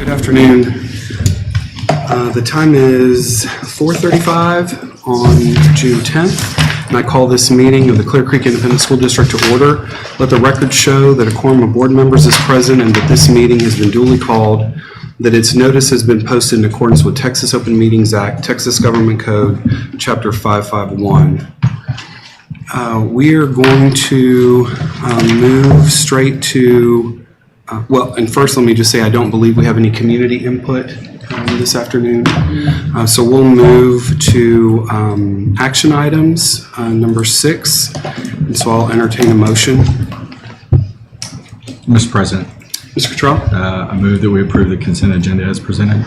Good afternoon. The time is 4:35 on June 10th, and I call this meeting of the Clear Creek Independent School District to order. Let the record show that a quorum of board members is present and that this meeting has been duly called, that its notice has been posted in accordance with Texas Open Meetings Act, Texas Government Code, Chapter 551. We are going to move straight to and first let me just say I don't believe we have any community input this afternoon. So we'll move to action items, number 6. And so I'll entertain a motion. Mr. President. Mr. Cottrell? I move that we approve the consent agenda as presented.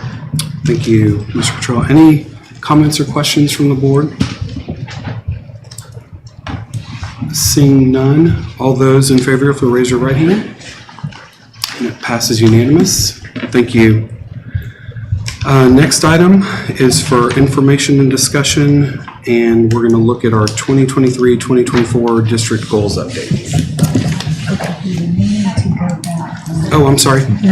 Thank you, Mr. Cottrell. Any comments or questions from the board? Seeing none, all those in favor, if you'll raise your right hand. And it passes unanimous. Thank you. Next item is for information and discussion, and we're going to look at our 2023-2024 district goals update. Okay, you need to go back. Oh, I'm sorry. No,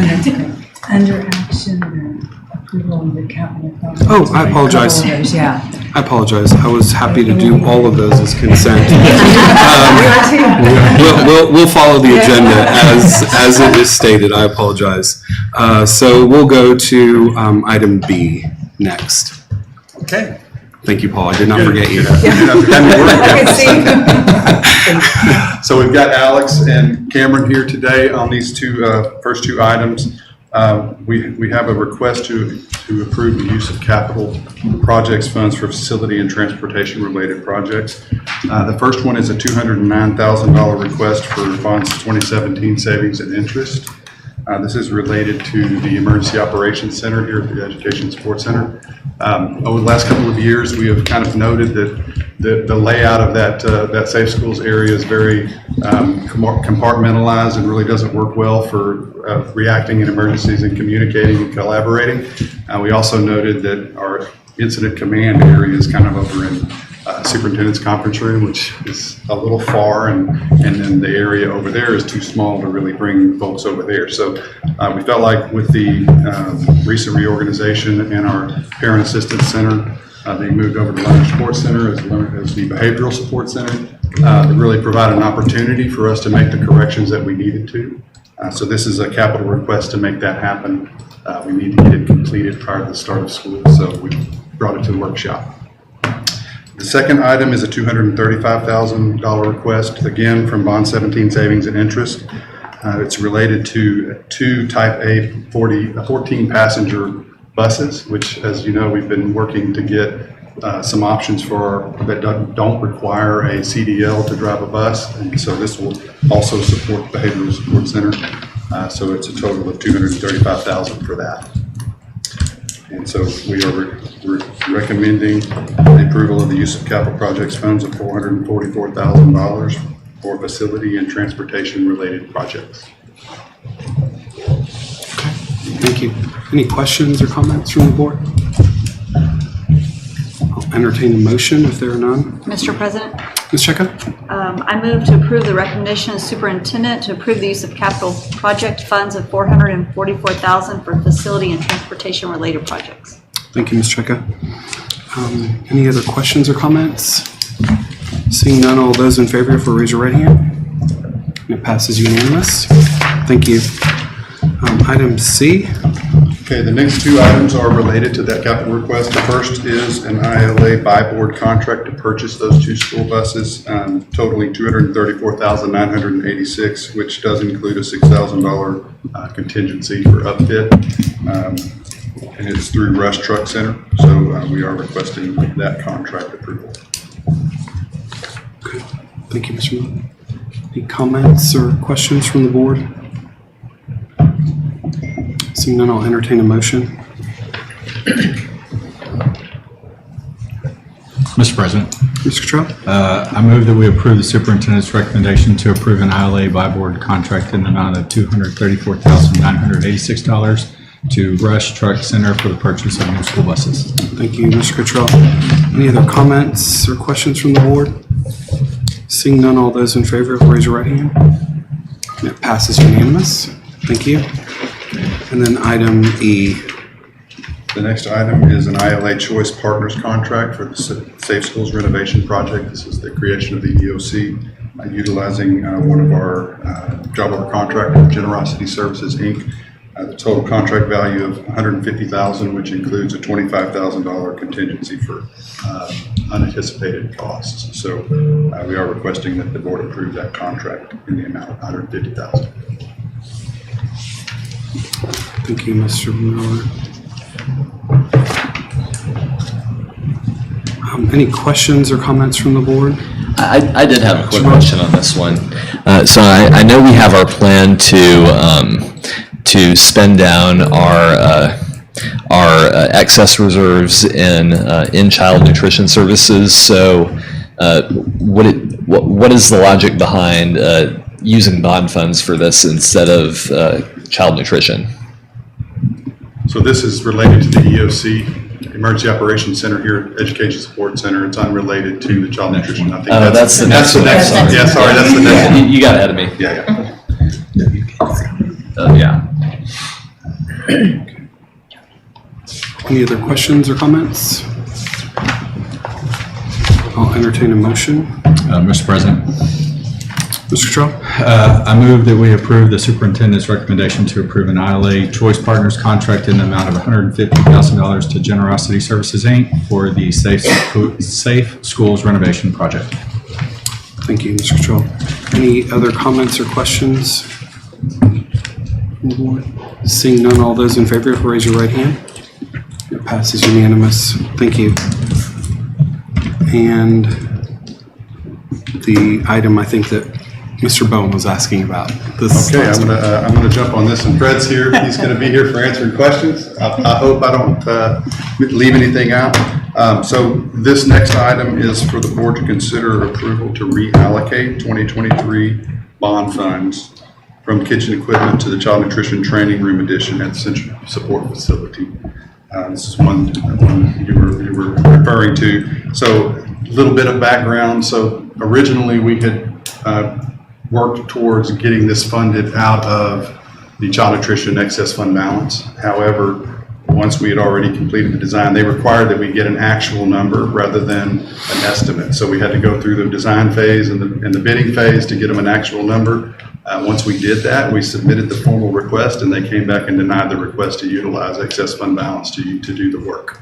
under action and approval of the capital project. Oh, I apologize. Couple of those, yeah. I apologize. I was happy to do all of those as consent. We'll follow the agenda as it is stated. I apologize. So we'll go to item B next. Okay. Thank you, Paul. I did not forget you. So we've got Alex and Cameron here today on these first two items. We have a request to approve the use of capital projects funds for facility and transportation related projects. The first one is a $209,000 request for bonds 2017 savings and interest. This is related to the Emergency Operations Center here at the Education Support Center. Over the last couple of years, we have kind of noted that the layout of that Safe Schools area is very compartmentalized and really doesn't work well for reacting in emergencies and communicating and collaborating. We also noted that our incident command area is kind of over in superintendent's conference room, which is a little far, and then the area over there is too small to really bring folks over there. So we felt like with the recent reorganization in our parent assistance center, being moved over to Learner Support Center as the behavioral support center, it really provided an opportunity for us to make the corrections that we needed to. So this is a capital request to make that happen. We need to get it completed prior to the start of school, so we brought it to the workshop. The second item is a $235,000 request, again, from Bond 17 Savings and Interest. It's related to two Type A 14-passenger buses, which, as you know, we've been working to get some options for that don't require a CDL to drive a bus, and so this will also support the Behavioral Support Center. So it's a total of $235,000 for that. And so we are recommending the approval of the use of capital projects funds of $444,000 for facility and transportation related projects. Thank you. Any questions or comments from the board? I'll entertain a motion if there are none. Mr. President, Ms. Checa? I move to approve the recommendation of superintendent to approve the use of capital project funds of $444,000 for facility and transportation related projects. Thank you, Ms. Checa. Any other questions or comments? Seeing none, all those in favor, if you raise your right hand. And it passes unanimous. Thank you. Item C. Okay, the next two items are related to that capital request. The first is an ILA buy board contract to purchase those two school buses, totaling $234,986, which does include a $6,000 contingency for upfit. And it's through Rush Truck Center, so we are requesting that contract approval. Okay. Thank you, Mr. Miller. Any comments or questions from the board? Seeing none, I'll entertain a motion. Mr. President, Mr. Cottrell? I move that we approve the superintendent's recommendation to approve an ILA buy board contract in the amount of $234,986 to Rush Truck Center for the purchase of new school buses. Thank you, Mr. Cottrell. Any other comments or questions from the board? Seeing none, all those in favor, raise your right hand. And it passes unanimous. Thank you. And then item E. The next item is an ILA Choice Partners contract for the Safe Schools renovation project. This is the creation of the EOC utilizing one of our job order contractor, Generosity Services, Inc. The total contract value of $150,000, which includes a $25,000 contingency for unanticipated costs. So we are requesting that the board approve that contract in the amount of $150,000. Thank you, Mr. Miller. Any questions or comments from the board? I did have a quick question on this one. So I know we have our plan to spend down our excess reserves in child nutrition services. So what is the logic behind using bond funds for this instead of child nutrition? So this is related to the EOC, Emergency Operations Center here at Education Support Center. It's unrelated to the child nutrition. I think that's the next one. Yeah, sorry, that's the next one. You got ahead of me. Yeah. Yeah. Any other questions or comments? I'll entertain a motion. Mr. President, Mr. Cottrell? I move that we approve the superintendent's recommendation to approve an ILA Choice Partners contract in the amount of $150,000 to Generosity Services, Inc. for the Safe Schools renovation project. Thank you, Mr. Cottrell. Any other comments or questions from the board? Seeing none, all those in favor, raise your right hand. It passes unanimous. Thank you. And the item I think that Mr. Bowen was asking about. This Okay, I'm gonna jump on this, and Fred's here. He's gonna be here for answering questions. I hope I don't leave anything out. So this next item is for the board to consider approval to reallocate 2023 bond funds from kitchen equipment to the child nutrition training room addition at the Central Support Facility. This is one you were referring to. So a little bit of background. So originally we had worked towards getting this funded out of the child nutrition excess fund balance. However, once we had already completed the design, they required that we get an actual number rather than an estimate. So we had to go through the design phase and the bidding phase to get them an actual number. Once we did that, we submitted the formal request, and they came back and denied the request to utilize excess fund balance to do the work.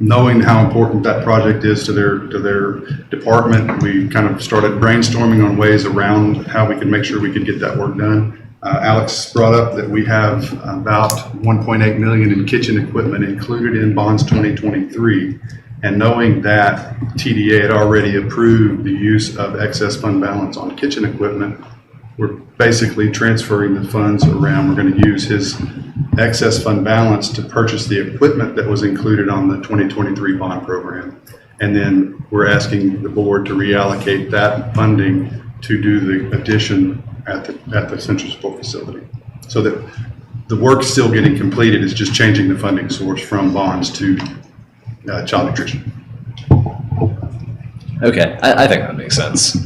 knowing how important that project is to their department, we kind of started brainstorming on ways around how we could make sure we could get that work done. Alex brought up that we have about 1.8 million in kitchen equipment included in bonds 2023. And knowing that TDA had already approved the use of excess fund balance on kitchen equipment, we're basically transferring the funds around. We're going to use his excess fund balance to purchase the equipment that was included on the 2023 bond program. And then we're asking the board to reallocate that funding to do the addition at the Central Support Facility. So that the work's still getting completed, it's just changing the funding source from bonds to child nutrition. Okay, I think that makes sense.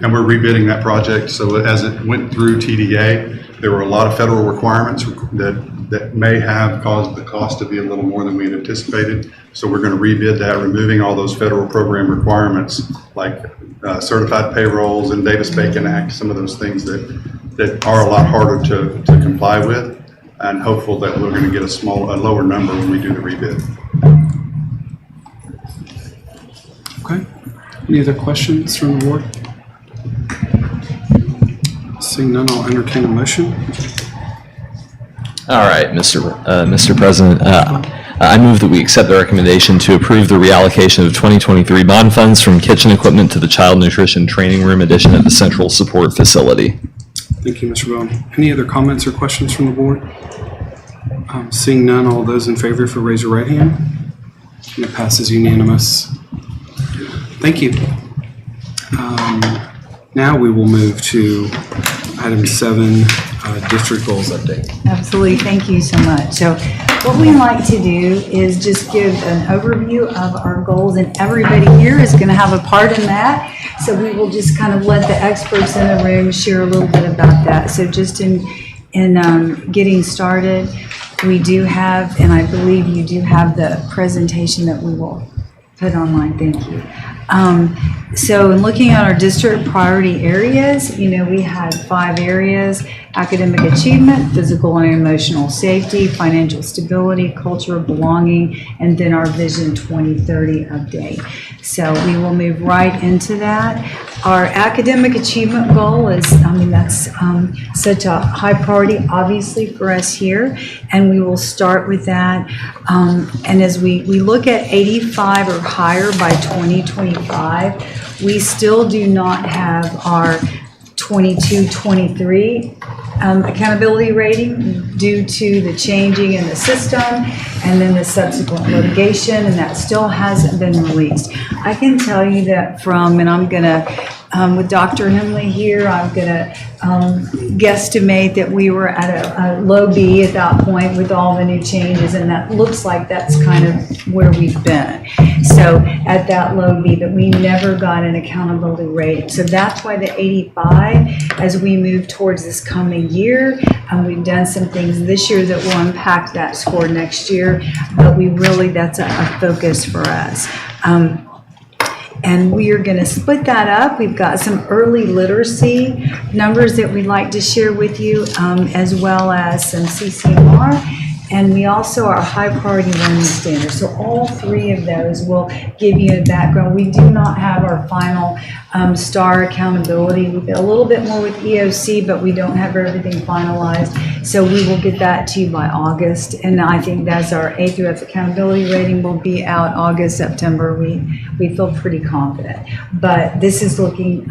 And we're rebidding that project. So as it went through TDA, there were a lot of federal requirements that may have caused the cost to be a little more than we had anticipated. So we're going to rebid that, removing all those federal program requirements like certified payrolls and Davis-Bacon Act, some of those things that are a lot harder to comply with, and hopeful that we're going to get a lower number when we do the rebid. Okay. Any other questions from the board? Seeing none, I'll entertain a motion. All right, Mr. President, I move that we accept the recommendation to approve the reallocation of 2023 bond funds from kitchen equipment to the Child Nutrition Training Room addition at the Central Support Facility. Thank you, Mr. Bowen. Any other comments or questions from the board? Seeing none, all those in favor, for raise your right hand. And it passes unanimous. Thank you. Now we will move to item 7, district goals update. Absolutely, thank you so much. So what we like to do is just give an overview of our goals, and everybody here is going to have a part in that. So we will just kind of let the experts in the room share a little bit about that. So just in getting started, we do have, and I believe you do have the presentation that we will put online. Thank you. So in looking at our district priority areas, we had 5 areas: academic achievement, physical and emotional safety, financial stability, culture of belonging, and then our Vision 2030 update. So we will move right into that. Our academic achievement goal is, that's such a high priority, obviously, for us here, and we will start with that. And as we look at 85 or higher by 2025, we still do not have our 22-23 accountability rating due to the changing in the system and then the subsequent litigation, and that still hasn't been released. I can tell you that and I'm going to, with Dr. Henley here, I'm going to guesstimate that we were at a low B at that point with all the new changes, and that looks like that's kind of where we've been. So at that low B, but we never got an accountability rating. So that's why the 85, as we move towards this coming year, we've done some things this year that will impact that score next year, but that's a focus for us. And we are going to split that up. We've got some early literacy numbers that we'd like to share with you, as well as some CCMR. And we also are high priority learning standards. So all 3 of those will give you a background. We do not have our final STAR accountability. We've got a little bit more with EOC, but we don't have everything finalized. So we will get that to you by August. And I think that's our A through F accountability rating will be out August, September. We feel pretty confident. But this is looking,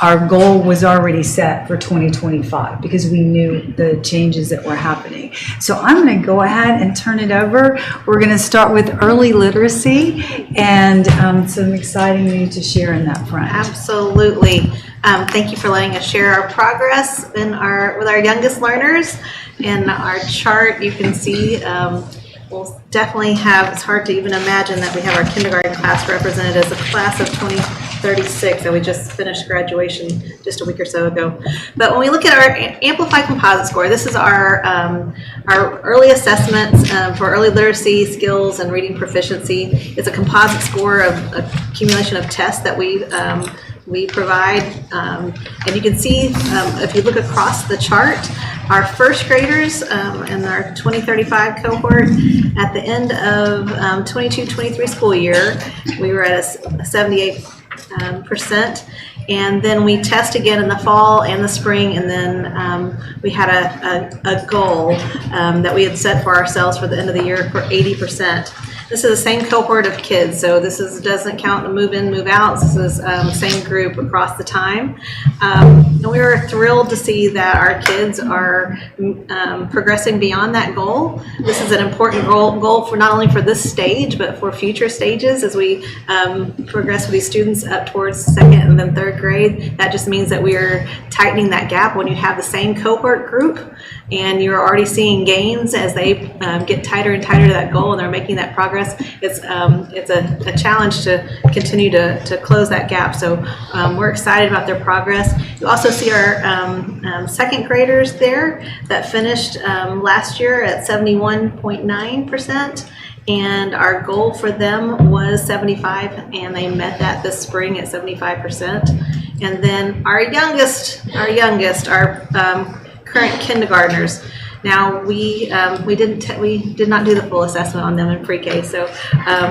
our goal was already set for 2025 because we knew the changes that were happening. So I'm going to go ahead and turn it over. We're going to start with early literacy and some exciting news to share in that front. Absolutely. Thank you for letting us share our progress with our youngest learners. In our chart, you can see we'll definitely have, it's hard to even imagine that we have our kindergarten class represented as a class of 2036, and we just finished graduation just a week or so ago. But when we look at our Amplify Composite Score, this is our early assessments for early literacy skills and reading proficiency. It's a composite score of accumulation of tests that we we provide, and you can see if you look across the chart, our first graders in our 2035 cohort at the end of 22-23 school year, we were at a 78%. And then we test again in the fall and the spring, and then we had a goal that we had set for ourselves for the end of the year for 80%. This is the same cohort of kids, so doesn't count the move-in, move-outs. This is same group across the time. And we were thrilled to see that our kids are progressing beyond that goal. This is an important goal for not only for this stage, but for future stages as we progress with these students up towards second and then third grade. That just means that we are tightening that gap when you have the same cohort group and you're already seeing gains as they get tighter and tighter to that goal and they're making that progress. It's a challenge to continue to close that gap. So we're excited about their progress. You also see our second graders there that finished last year at 71.9%. And our goal for them was 75, and they met that this spring at 75%. And then our youngest, our current kindergartners. Now we did not do the full assessment on them in pre-K. So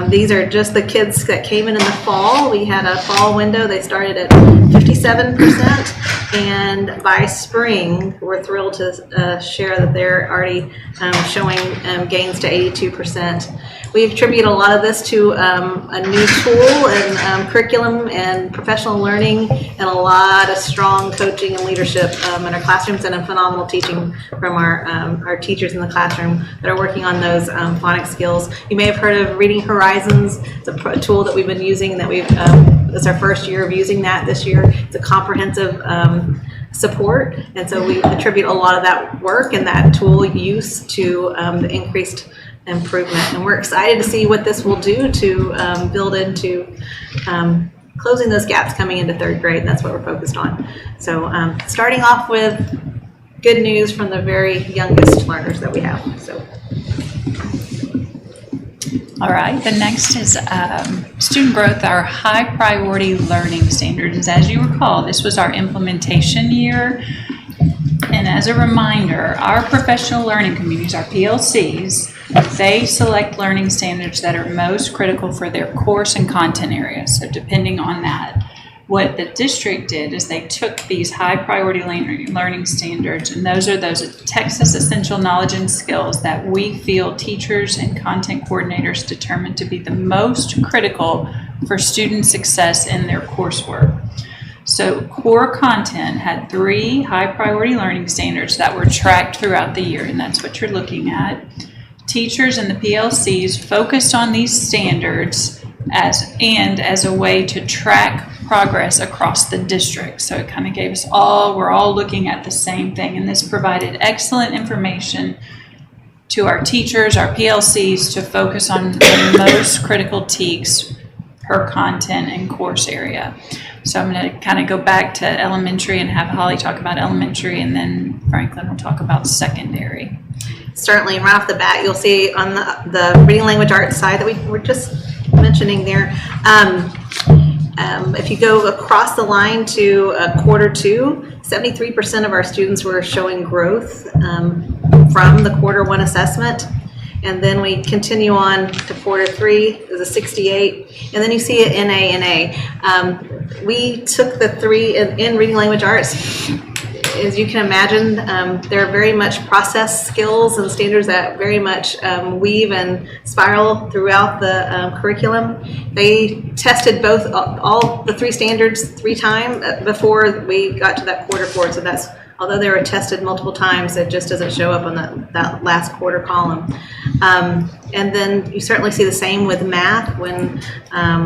these are just the kids that came in the fall. We had a fall window. They started at 57%, and by spring, we're thrilled to share that they're already showing gains to 82%. We attribute a lot of this to a new tool and curriculum and professional learning and a lot of strong coaching and leadership in our classrooms and a phenomenal teaching from our teachers in the classroom that are working on those phonics skills. You may have heard of Reading Horizons. It's a tool that we've been using that it's our first year of using that this year. It's a comprehensive support, and so we attribute a lot of that work and that tool use to the increased improvement, and we're excited to see what this will do to build into closing those gaps coming into third grade. That's what we're focused on. So starting off with good news from the very youngest learners that we have. So. All right, the next is student growth, our high priority learning standards. As you recall, this was our implementation year. And as a reminder, our professional learning communities, our PLCs, they select learning standards that are most critical for their course and content areas. So depending on that, what the district did is they took these high priority learning standards, and those are those Texas essential knowledge and skills that we feel teachers and content coordinators determined to be the most critical for student success in their coursework. So core content had 3 high priority learning standards that were tracked throughout the year, and that's what you're looking at. Teachers and the PLCs focused on these standards as a way to track progress across the district. So it kind of gave us we're all looking at the same thing, and this provided excellent information to our teachers, our PLCs, to focus on the most critical TEKs per content and course area. So I'm going to kind of go back to elementary and have Holly talk about elementary, and then Franklin will talk about secondary. Certainly, right off the bat, you'll see on the reading language arts side that we were just mentioning there, if you go across the line to quarter 2, 73% of our students were showing growth from the quarter 1 assessment. And then we continue on to quarter 3 is a 68, and then you see it in NA. We took the 3 in reading language arts. As you can imagine, they're very much process skills and standards that very much weave and spiral throughout the curriculum. They tested all the 3 standards 3 times before we got to that quarter 4. So that's, although they were tested multiple times, it just doesn't show up on that last quarter column. And then you certainly see the same with math when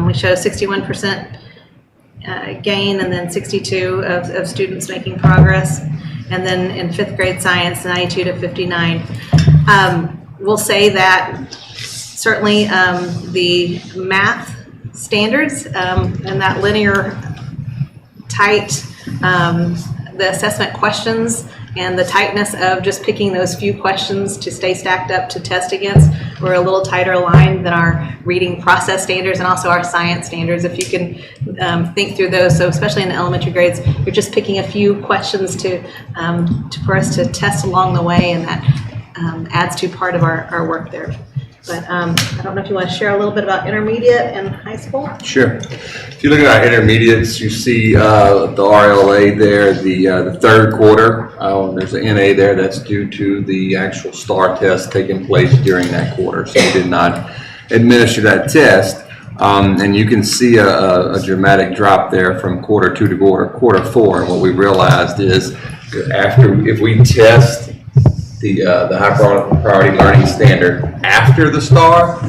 we show 61% gain, and then 62 of students making progress, and then in 5th grade science, 92 to 59. We'll say that certainly the math standards and that linear tight, the assessment questions and the tightness of just picking those few questions to stay stacked up to test against we're a little tighter aligned than our reading process standards and also our science standards. If you can think through those, so especially in the elementary grades, you're just picking a few questions for us to test along the way, and that adds to part of our work there. But I don't know if you want to share a little bit about intermediate and high school? Sure. If you look at our intermediates, you see the RLA there, the third quarter. There's an NA there that's due to the actual STAR test taking place during that quarter. So we did not administer that test. And you can see a dramatic drop there from quarter 2 to quarter 4. And what we realized is if we test the high priority learning standard after the STAR,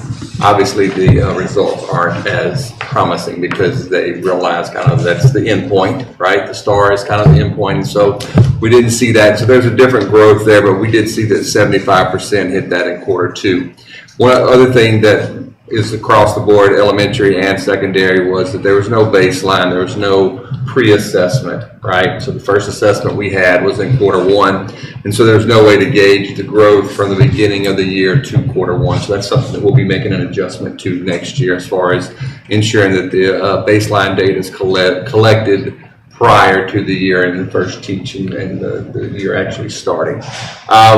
obviously the results aren't as promising because they realize kind of that's the end point, right? The STAR is kind of the end point, and so we didn't see that. So there's a different growth there, but we did see that 75% hit that in quarter 2. One other thing that is across the board, elementary and secondary, was that there was no baseline, there was no pre-assessment, right? So the first assessment we had was in quarter 1, and so there's no way to gauge the growth from the beginning of the year to quarter 1. So that's something that we'll be making an adjustment to next year as far as ensuring that the baseline data is collected prior to the year in the first teaching and the year actually starting.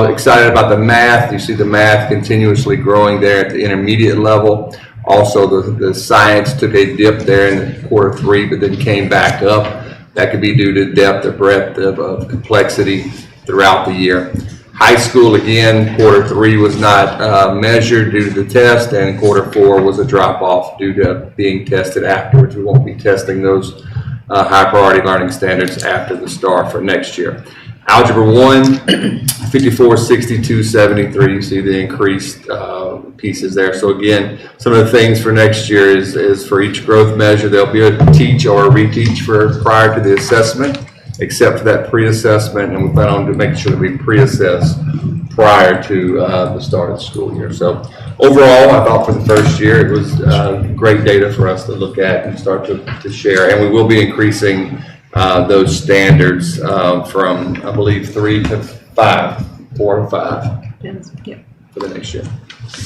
Excited about the math. You see the math continuously growing there at the intermediate level. Also, the science took a dip there in quarter 3, but then came back up. That could be due to depth or breadth of complexity throughout the year. High school, again, quarter 3 was not measured due to the test, and quarter 4 was a drop-off due to being tested afterwards. We won't be testing those high priority learning standards after the STAR for next year. Algebra 1, 54, 62, 73, you see the increased pieces there. So again, some of the things for next year is for each growth measure, there'll be a teach or a reteach for prior to the assessment, except for that pre-assessment, and we plan on making sure that we pre-assess prior to the start of the school year. So overall, I thought for the first year, it was great data for us to look at and start to share, and we will be increasing those standards from, I believe, 3 to 5, 4 to 5 for the next year.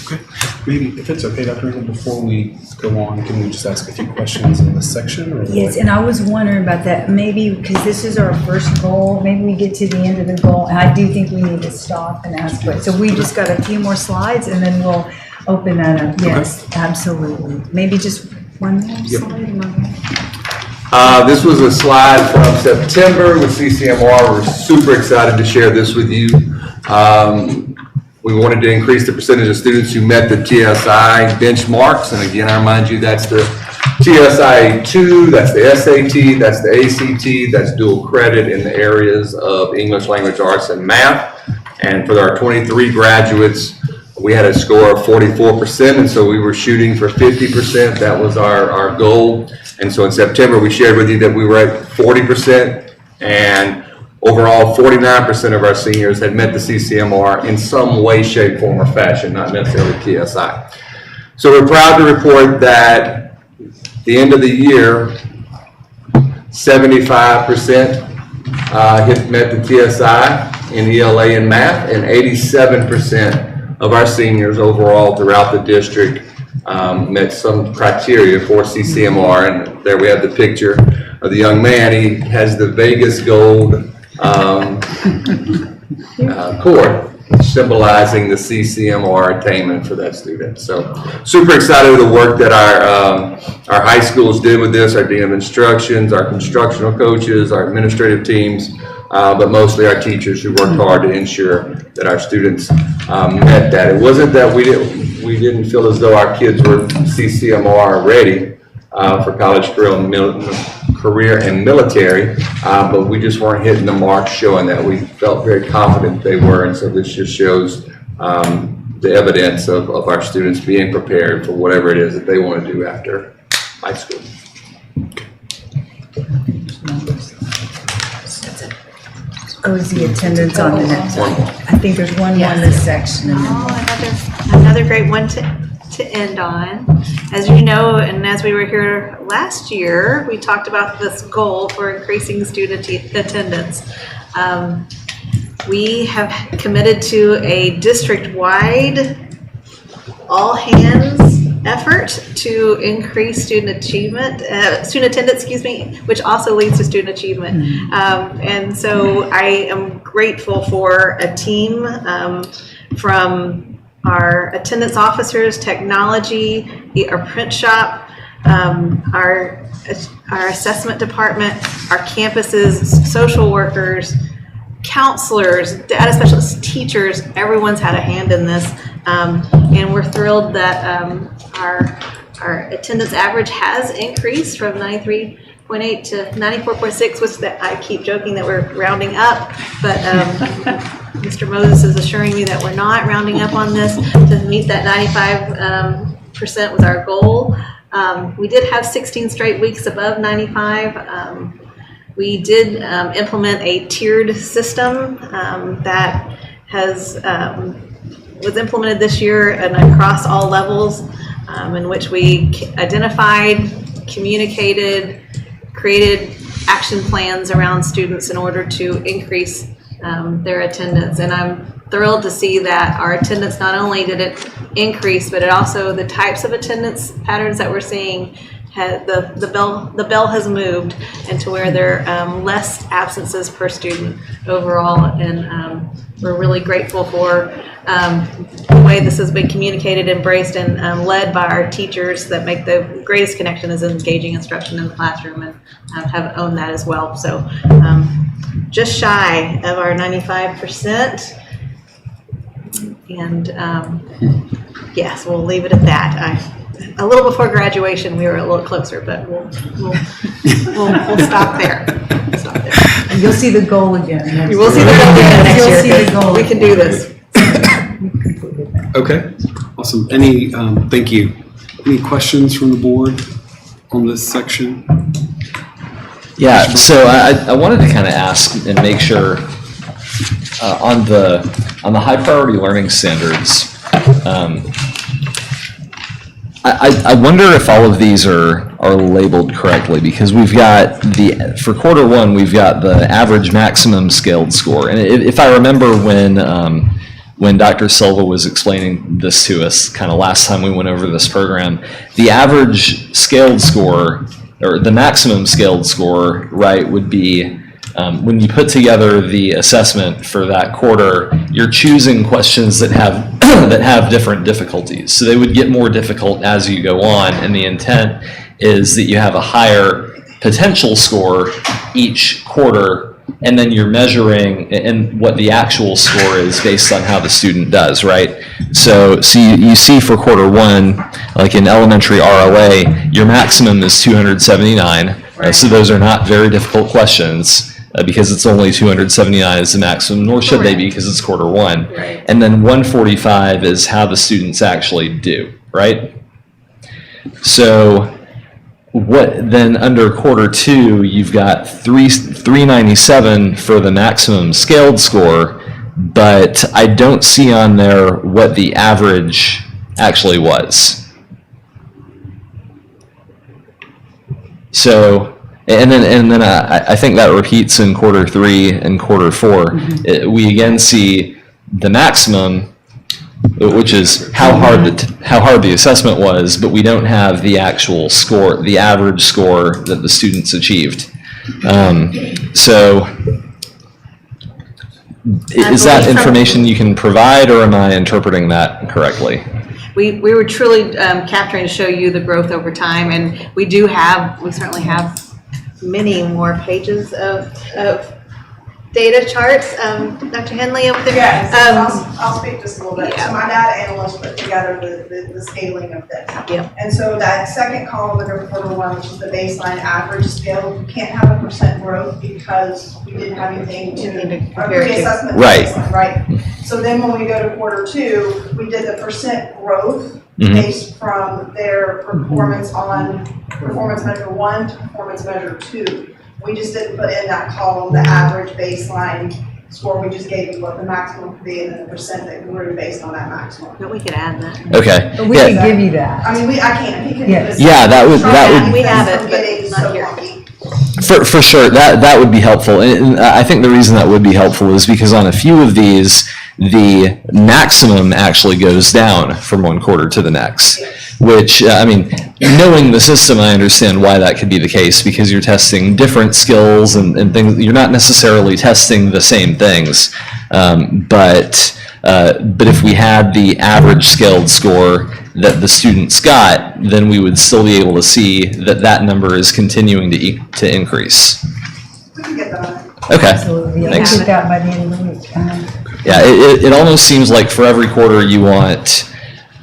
Okay, maybe if it's okay, Dr. Engel, before we go on, can we just ask a few questions in this section? Or Yes, and I was wondering about that, maybe because this is our first goal, maybe we get to the end of the goal, and I do think we need to stop and ask for it. So we just got a few more slides, and then we'll open that up. Yes, absolutely. Maybe just one more slide. Am I right? This was a slide from September with CCMR. We're super excited to share this with you. We wanted to increase the percentage of students who met the TSI benchmarks. And again, I remind you, that's the TSI 2, that's the SAT, that's the ACT, that's dual credit in the areas of English, language arts, and math. And for our 23 graduates, we had a score of 44%, and so we were shooting for 50%. That was our goal. And so in September, we shared with you that we were at 40%, and overall, 49% of our seniors had met the CCMR in some way, shape, form, or fashion, not necessarily TSI. So we're proud to report that at the end of the year, 75% had met the TSI in ELA and math, and 87% of our seniors overall throughout the district met some criteria for CCMR. And there we have the picture of the young man. He has the Vegas gold cord symbolizing the CCMR attainment for that student. So super excited with the work that our high schools did with this, our Dean of Instructions, our constructional coaches, our administrative teams, but mostly our teachers who worked hard to ensure that our students met that. It wasn't that we didn't feel as though our kids were CCMR ready for college, career and military, but we just weren't hitting the mark showing that. We felt very confident they were, and so this just shows the evidence of our students being prepared for whatever it is that they want to do after high school. Oh, is the attendance on the next one? I think there's one more in this section. And then Another great one to end on. As you know, and as we were here last year, we talked about this goal for increasing student attendance. We have committed to a district-wide all-hands effort to increase student attendance, which also leads to student achievement. And so I am grateful for a team from our attendance officers, technology, our print shop, our assessment department, our campuses, social workers, counselors, data specialists, teachers. Everyone's had a hand in this, and we're thrilled that our attendance average has increased from 93.8 to 94.6, which that I keep joking that we're rounding up, but Mr. Moses is assuring me that we're not rounding up on this. To meet that 95% was our goal. We did have 16 straight weeks above 95. We did implement a tiered system that was implemented this year and across all levels, in which we identified, communicated, created action plans around students in order to increase their attendance. And I'm thrilled to see that our attendance, not only did it increase, but it also, the types of attendance patterns that we're seeing, the bell has moved into where there are less absences per student overall. And we're really grateful for the way this has been communicated, embraced, and led by our teachers that make the greatest connection is engaging instruction in the classroom, and have owned that as well. So just shy of our 95%. And yes, we'll leave it at that. A little before graduation, we were a little closer, but we'll stop there. Stop there. And you'll see the goal again next year. We'll see the goal again next year. You'll see the goal. We can do this. Okay, awesome. Thank you. Any questions from the board on this section? Yeah, so I wanted to kind of ask and make sure on the high priority learning standards, I wonder if all of these are labeled correctly, because we've got for quarter one, we've got the average maximum scaled score. And if I remember when Dr. Silva was explaining this to us kind of last time we went over this program, the average scaled score, or the maximum scaled score, right, would be when you put together the assessment for that quarter, you're choosing questions that have that have different difficulties. So they would get more difficult as you go on, and the intent is that you have a higher potential score each quarter, and then you're measuring and what the actual score is based on how the student does, right? So you see for quarter one, like in elementary RLA, your maximum is 279. So those are not very difficult questions. Because it's only 279 is the maximum, nor should they be, because it's quarter one. Right. And then 145 is how the students actually do, right? So what then under quarter two, you've got 397 for the maximum scaled score, but I don't see on there what the average actually was. So, and then I think that repeats in quarter three and quarter four. Mm-hmm. We again see the maximum, which is how hard the assessment was, but we don't have the actual score, the average score that the students achieved. So is that information you can provide, or am I interpreting that correctly? We were truly capturing to show you the growth over time, and we certainly have many more pages of data charts. Dr. Henley over there? Yeah, I'll speak just a little bit. Yeah. So my data analyst put together the scaling of this. Yep. And so that second column under quarter one, which is the baseline average scale, you can't have a percent growth because we didn't have anything to compare it to. pre-assessment. Right. Baseline, right. So then when we go to quarter two, we did the percent growth Mhm. based from their performance on performance measure 1 to performance measure 2. We just didn't put in that column the average baseline score. We just gave you what the maximum could be and then the percent that grew based on that maximum. But we could add that. Okay. But we Yeah. can give you that. I mean, I can't. He can. Yes. Yeah, that would- We have it, From but getting not so here. lucky. For sure, that would be helpful. And I think the reason that would be helpful is because on a few of these, the maximum actually goes down from one quarter to the next, which, I mean, knowing the system, I understand why that could be the case, because you're testing different skills and things. You're not necessarily testing the same things. But if we had the average scaled score that the students got, then we would still be able to see that that number is continuing to increase. We can get that on. Okay. Absolutely. I Thanks. did that by the end of the week. Yeah, it almost seems like for every quarter you want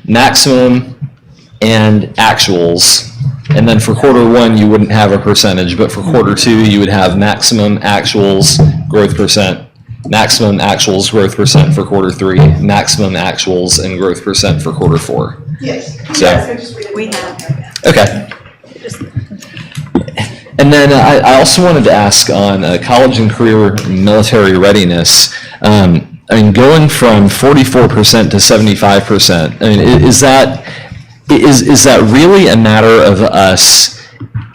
maximum and actuals, and then for quarter one you wouldn't have a percentage, but for quarter two you would have maximum actuals growth percent, maximum actuals growth percent for quarter three, maximum actuals and growth percent for quarter four. Yes. So- Yes, I just read it. We have. Okay. And then I also wanted to ask on college and career military readiness. I mean, going from 44% to 75%. I mean, is that really a matter of us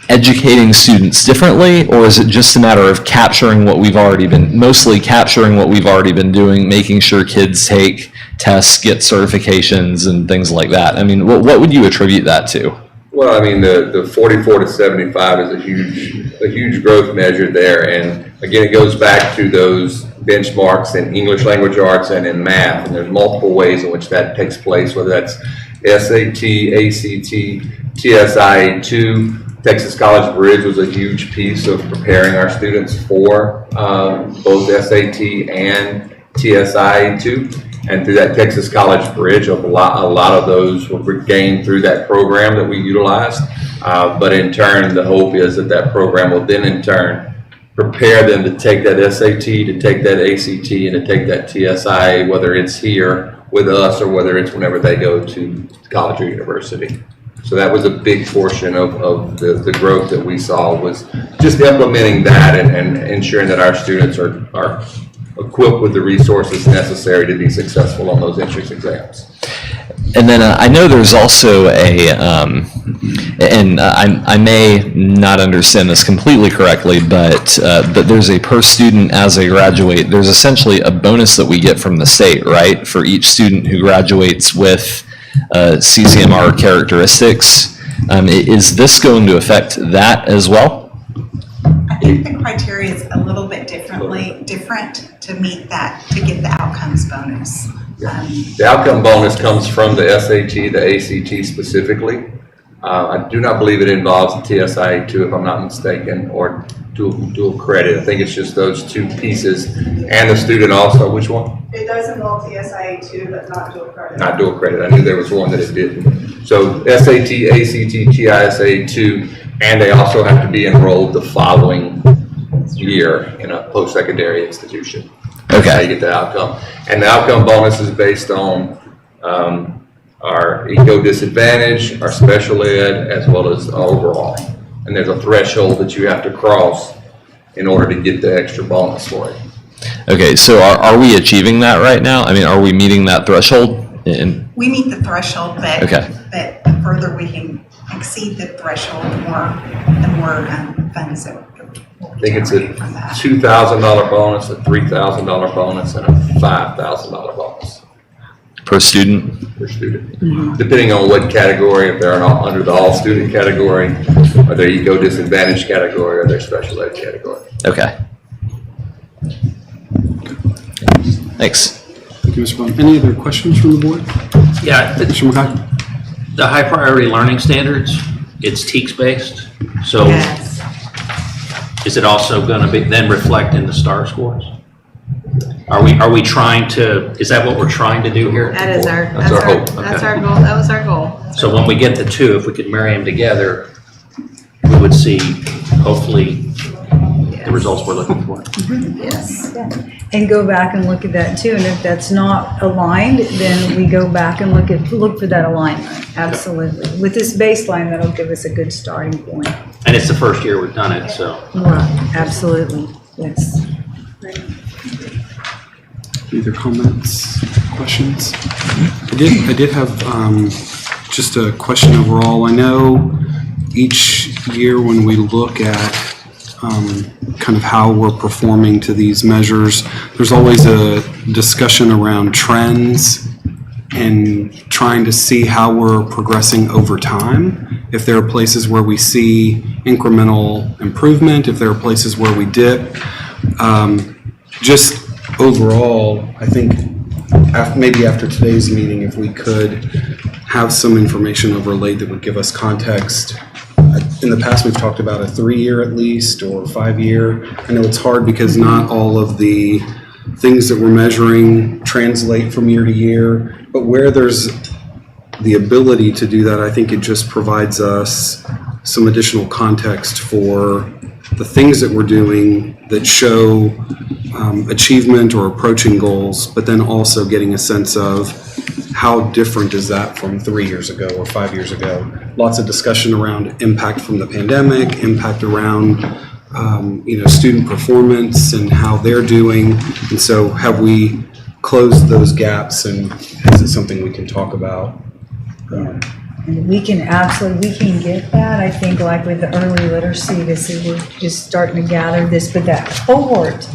educating students differently, or is it just a matter of capturing what we've already been, mostly capturing what we've already been doing, making sure kids take tests, get certifications, and things like that? I mean, what would you attribute that to? Well, I mean, the 44 to 75 is a huge growth measure there. And again, it goes back to those benchmarks in English language arts and in math. And there's multiple ways in which that takes place, whether that's SAT, ACT, TSI-2. Texas College Bridge was a huge piece of preparing our students for both SAT and TSI-2. And through that Texas College Bridge, a lot of those were gained through that program that we utilized. But in turn, the hope is that program will then in turn prepare them to take that SAT, to take that ACT, and to take that TSI, whether it's here with us or whether it's whenever they go to college or university. So that was a big portion of the growth that we saw, was just implementing that and ensuring that our students are equipped with the resources necessary to be successful on those entrance exams. And then I know there's also I may not understand this completely correctly, but there's a per student as they graduate, there's essentially a bonus that we get from the state, right? For each student who graduates with CCMR characteristics. Is this going to affect that as well? I think the criteria is a little bit different to meet that, to get the outcomes bonus. The outcome bonus comes from the SAT, the ACT specifically. I do not believe it involves the TSI-2, if I'm not mistaken, or dual credit. I think it's just those two pieces, and the student also. Which one? It does involve TSI-2, but not dual credit. Not dual credit. I knew there was one that it didn't. So SAT, ACT, TSI-2, and they also have to be enrolled the following year in a post-secondary institution. That's how you get the outcome. And the outcome bonus is based on our eco disadvantage, our special ed, as well as overall. And there's a threshold that you have to cross in order to get the extra bonus for it. Okay, so are we achieving that right now? I mean, are we meeting that threshold? We meet the threshold, but the further we can exceed the threshold, the more funds that I think it's a $2,000 bonus, a $3,000 bonus, and a $5,000 bonus. Per student? Per student. Depending on what category, if they're under the all-student category, or their eco disadvantage category, or their special ed category. Okay. Thanks. Thank you, Mr. Bond. Any other questions from the board? Yeah, Mr. McKay? the high priority learning standards, it's TEKS based. So Yes. is it also going to be then reflect in the STAR scores? Are we trying to, is that what we're trying to do here? That is our, That's our hope. that's our goal. That was our goal. So when we get the two, if we could marry them together, we would see hopefully the results we're looking for. Yes. And go back and look at that too, and if that's not aligned, then we go back and look for that alignment, absolutely. With this baseline, that'll give us a good starting point. And it's the first year we've done it, so. Right, absolutely, yes. Any other comments, questions? I did have just a question overall. I know each year when we look at kind of how we're performing to these measures. There's always a discussion around trends and trying to see how we're progressing over time. If there are places where we see incremental improvement, if there are places where we dip. Just overall, I think maybe after today's meeting, if we could have some information overlaid that would give us context. In the past, we've talked about a 3-year at least, or 5-year. I know it's hard because not all of the things that we're measuring translate from year to year, but where there's the ability to do that, I think it just provides us some additional context for the things that we're doing that show achievement or approaching goals, but then also getting a sense of how different is that from 3 years ago or 5 years ago. Lots of discussion around impact from the pandemic, impact around student performance and how they're doing. And so have we closed those gaps, and is it something we can talk about? And we can get that. I think like with the early literacy, we're just starting to gather this, but that cohort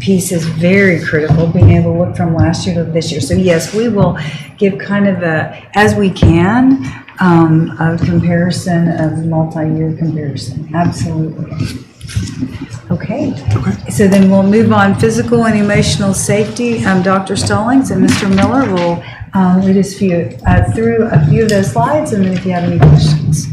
piece is very critical, being able to look from last year to this year. So yes, we will give kind of as we can, a comparison of multi-year comparison. Absolutely. Okay. So then we'll move on. Physical and emotional safety. Dr. Stallings and Mr. Miller will lead us through a few of those slides, and then if you have any questions.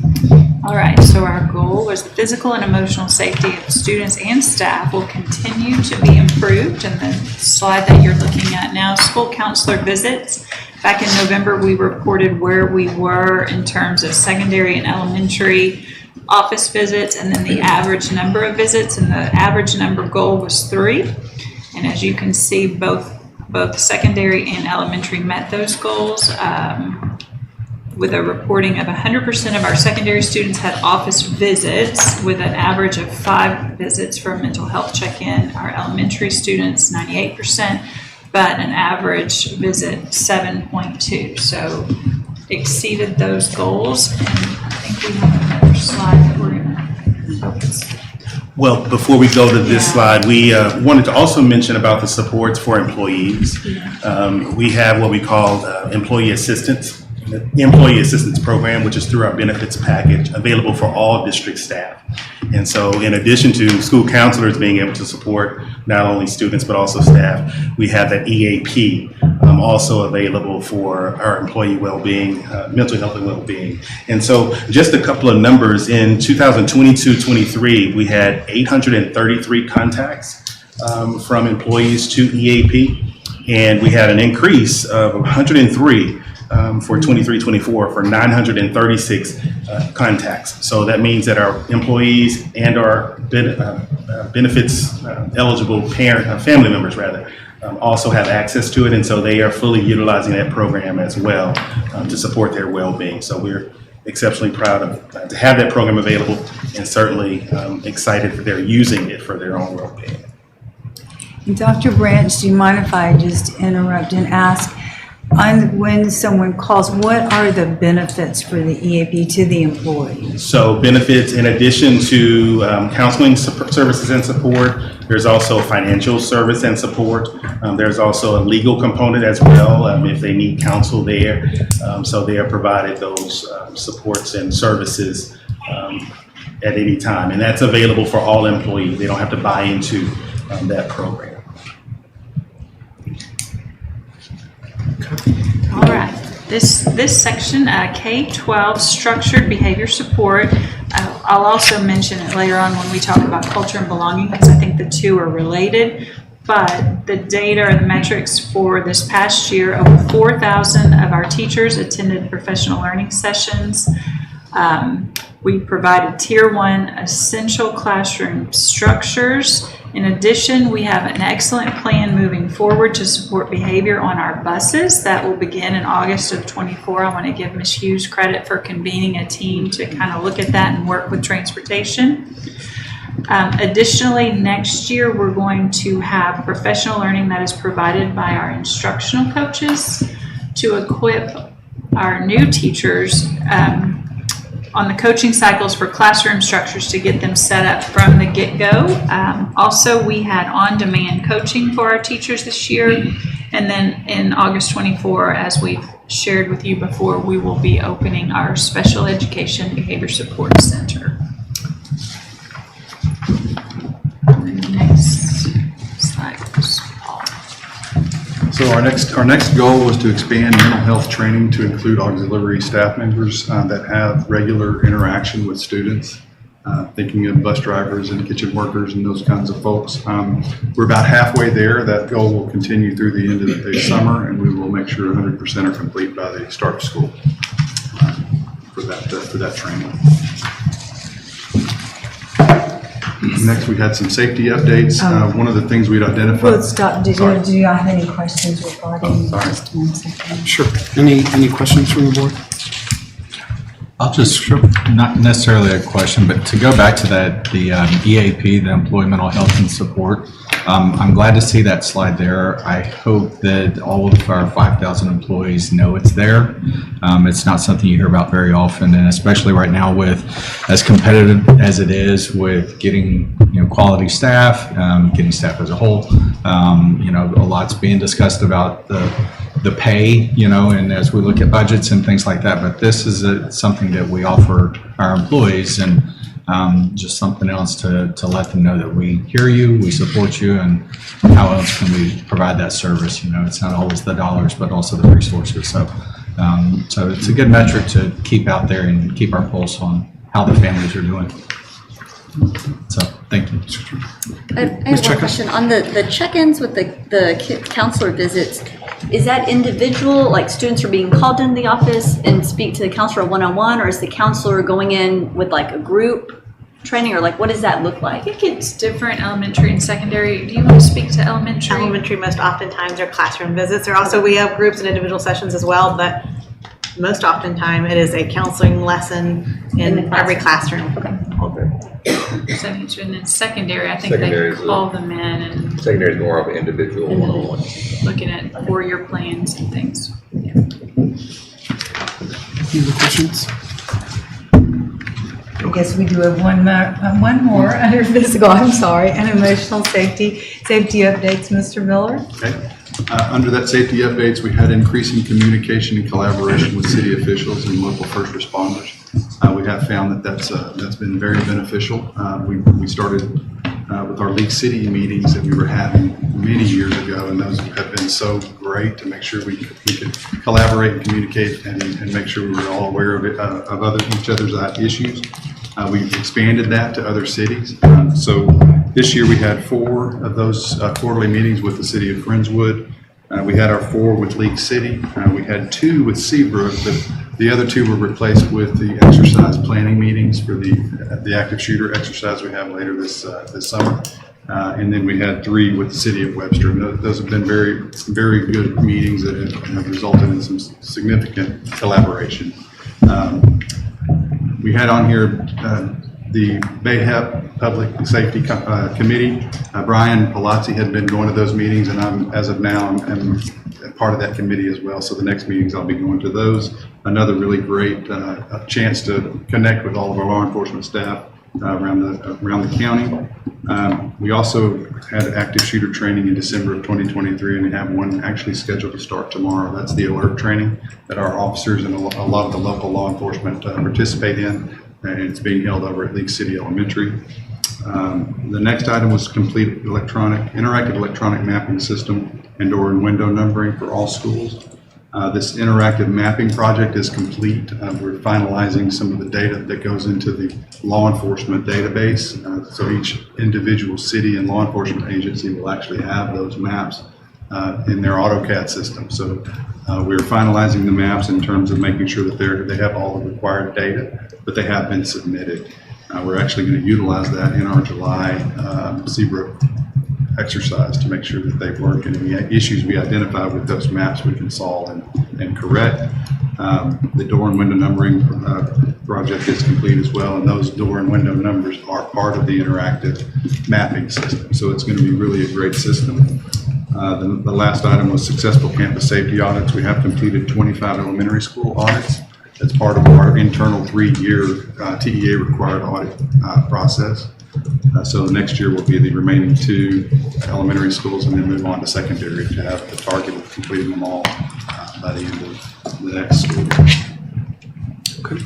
All right, so our goal was the physical and emotional safety of students and staff will continue to be improved. And the slide that you're looking at now, school counselor visits. Back in November, we reported where we were in terms of secondary and elementary office visits, and then the average number of visits, and the average number goal was 3. And as you can see, both secondary and elementary met those goals, with a reporting of 100% of our secondary students had office visits with an average of 5 visits for a mental health check-in. Our elementary students, 98%, but an average visit 7.2. So exceeded those goals, and I think we have another slide that we're going to focus. Well, before we go to this slide, we wanted to also mention about the supports for employees. We have what we call employee assistance program, which is through our benefits package, available for all district staff. And so in addition to school counselors being able to support not only students but also staff, we have that EAP also available for our employee well-being, mental health and well-being. And so just a couple of numbers, in 2022-23, we had 833 contacts from employees to EAP, and we had an increase of 103 for 23-24 for 936 contacts. So that means that our employees and our benefits eligible family members also have access to it, and so they are fully utilizing that program as well to support their well-being. So we're exceptionally proud of to have that program available, and certainly excited that they're using it for their own well-being. Dr. Branch, do you mind if I just interrupt and ask, when someone calls, what are the benefits for the EAP to the employees? So benefits, in addition to counseling services and support, there's also financial service and support. There's also a legal component as well if they need counsel there. So they are provided those supports and services at any time. And that's available for all employees. They don't have to buy into that program. All right, this section, K-12 structured behavior support. I'll also mention it later on when we talk about culture and belonging, because I think the two are related. But the data or the metrics for this past year, over 4,000 of our teachers attended professional learning sessions. We provided Tier 1 essential classroom structures. In addition, we have an excellent plan moving forward to support behavior on our buses. That will begin in August of 24. I want to give Ms. Hughes credit for convening a team to kind of look at that and work with transportation. Additionally, next year we're going to have professional learning that is provided by our instructional coaches to equip our new teachers on the coaching cycles for classroom structures to get them set up from the get-go. Also, we had on-demand coaching for our teachers this year. And then in August 24, as we've shared with you before, we will be opening our Special Education Behavior Support Center. Next slide, Paul. So our next goal was to expand mental health training to include auxiliary staff members that have regular interaction with students, thinking of bus drivers and kitchen workers and those kinds of folks. We're about halfway there. That goal will continue through the end of the summer, and we will make sure 100% are complete by the start of school for that training. Next, we had some safety updates. One of the things we'd identified. Well, stop. Do you have any questions regarding? Just 1 second. Sure. Any questions from the board? I'll just, not necessarily a question, but to go back to that, the EAP, the Employee Mental Health and Support, I'm glad to see that slide there. I hope that all of our 5,000 employees know it's there. It's not something you hear about very often, and especially right now with as competitive as it is with getting quality staff, getting staff as a whole. A lot's being discussed about the pay, and as we look at budgets and things like that, but this is something that we offer our employees, and just something else to let them know that we hear you, we support you, and how else can we provide that service? It's not always the dollars, but also the resources. So it's a good metric to keep out there and keep our pulse on how the families are doing. So, thank you. I have one question. On the check-ins with the counselor visits, is that individual, like students are being called into the office and speak to the counselor one-on-one, or is the counselor going in with like a group training, or like what does that look like? I think it's different, elementary and secondary. Do you want to speak to elementary? Elementary most oftentimes are classroom visits. We have groups and individual sessions as well, but most oftentimes it is a counseling lesson in every classroom. Okay. And then secondary, I think Secondary they is call them in and Secondary is more of an individual one-on-one. looking at 4-year plans and things. Any other questions? I guess we do have one more under physical, and emotional safety updates, Mr. Miller. Okay. Under that safety updates, we had increasing communication and collaboration with city officials and local first responders. We have found that's been very beneficial. We started with our League City meetings that we were having many years ago, and those have been so great to make sure we could collaborate and communicate and make sure we were all aware of each other's issues. We've expanded that to other cities. So this year we had 4 of those quarterly meetings with the city of Friendswood. We had our 4 with League City. We had 2 with Seabrook, but the other 2 were replaced with the exercise planning meetings for the active shooter exercise we have later this summer. And then we had 3 with the city of Webster. And those have been very, very good meetings that have resulted in some significant collaboration. We had on here the BAHEP Public Safety Committee. Brian Palazzi had been going to those meetings, and as of now, I'm part of that committee as well. So the next meetings, I'll be going to those. Another really great chance to connect with all of our law enforcement staff around the county. We also had active shooter training in December of 2023, and we have one actually scheduled to start tomorrow. That's the alert training that our officers and a lot of the local law enforcement participate in, and it's being held over at League City Elementary. The next item was complete interactive electronic mapping system and door and window numbering for all schools. This interactive mapping project is complete. We're finalizing some of the data that goes into the law enforcement database. So each individual city and law enforcement agency will actually have those maps in their AutoCAD system. So we're finalizing the maps in terms of making sure that they have all the required data, but they have been submitted. We're actually going to utilize that in our July Seabrook exercise to make sure that they work, and any issues we identify with those maps we can solve and correct. The door and window numbering project is complete as well, and those door and window numbers are part of the interactive mapping system. So it's going to be really a great system. The last item was successful campus safety audits. We have completed 25 elementary school audits. as part of our internal 3-year TEA required audit process. So next year will be the remaining 2 elementary schools and then move on to secondary to have the target of completing them all by the end of the next school year. Okay.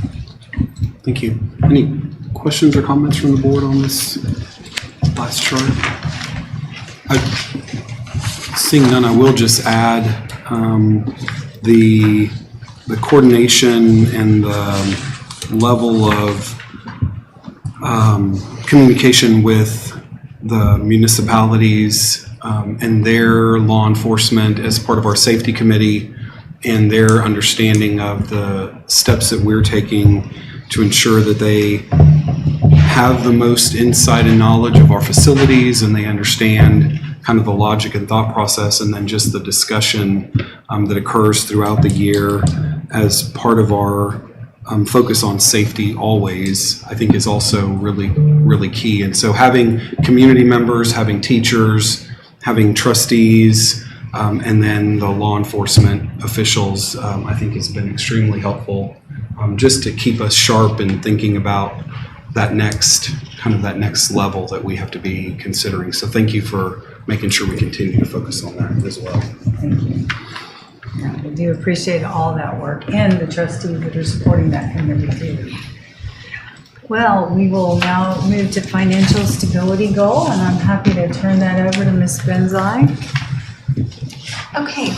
Thank you. Any questions or comments from the board on this last chart? Seeing none, I will just add the coordination and the level of communication with the municipalities and their law enforcement as part of our safety committee and their understanding of the steps that we're taking to ensure that they have the most insight and knowledge of our facilities and they understand kind of the logic and thought process, and then just the discussion that occurs throughout the year as part of our focus on safety always, I think is also really, really key. And so having community members, having teachers, having trustees, and then the law enforcement officials, I think has been extremely helpful just to keep us sharp and thinking about that next level that we have to be considering. So thank you for making sure we continue to focus on that as well. Thank you. Yeah, we do appreciate all that work and the trustees that are supporting that committee too. Well, we will now move to financial stability goal, and I'm happy to turn that over to Ms. Benzai. Okay,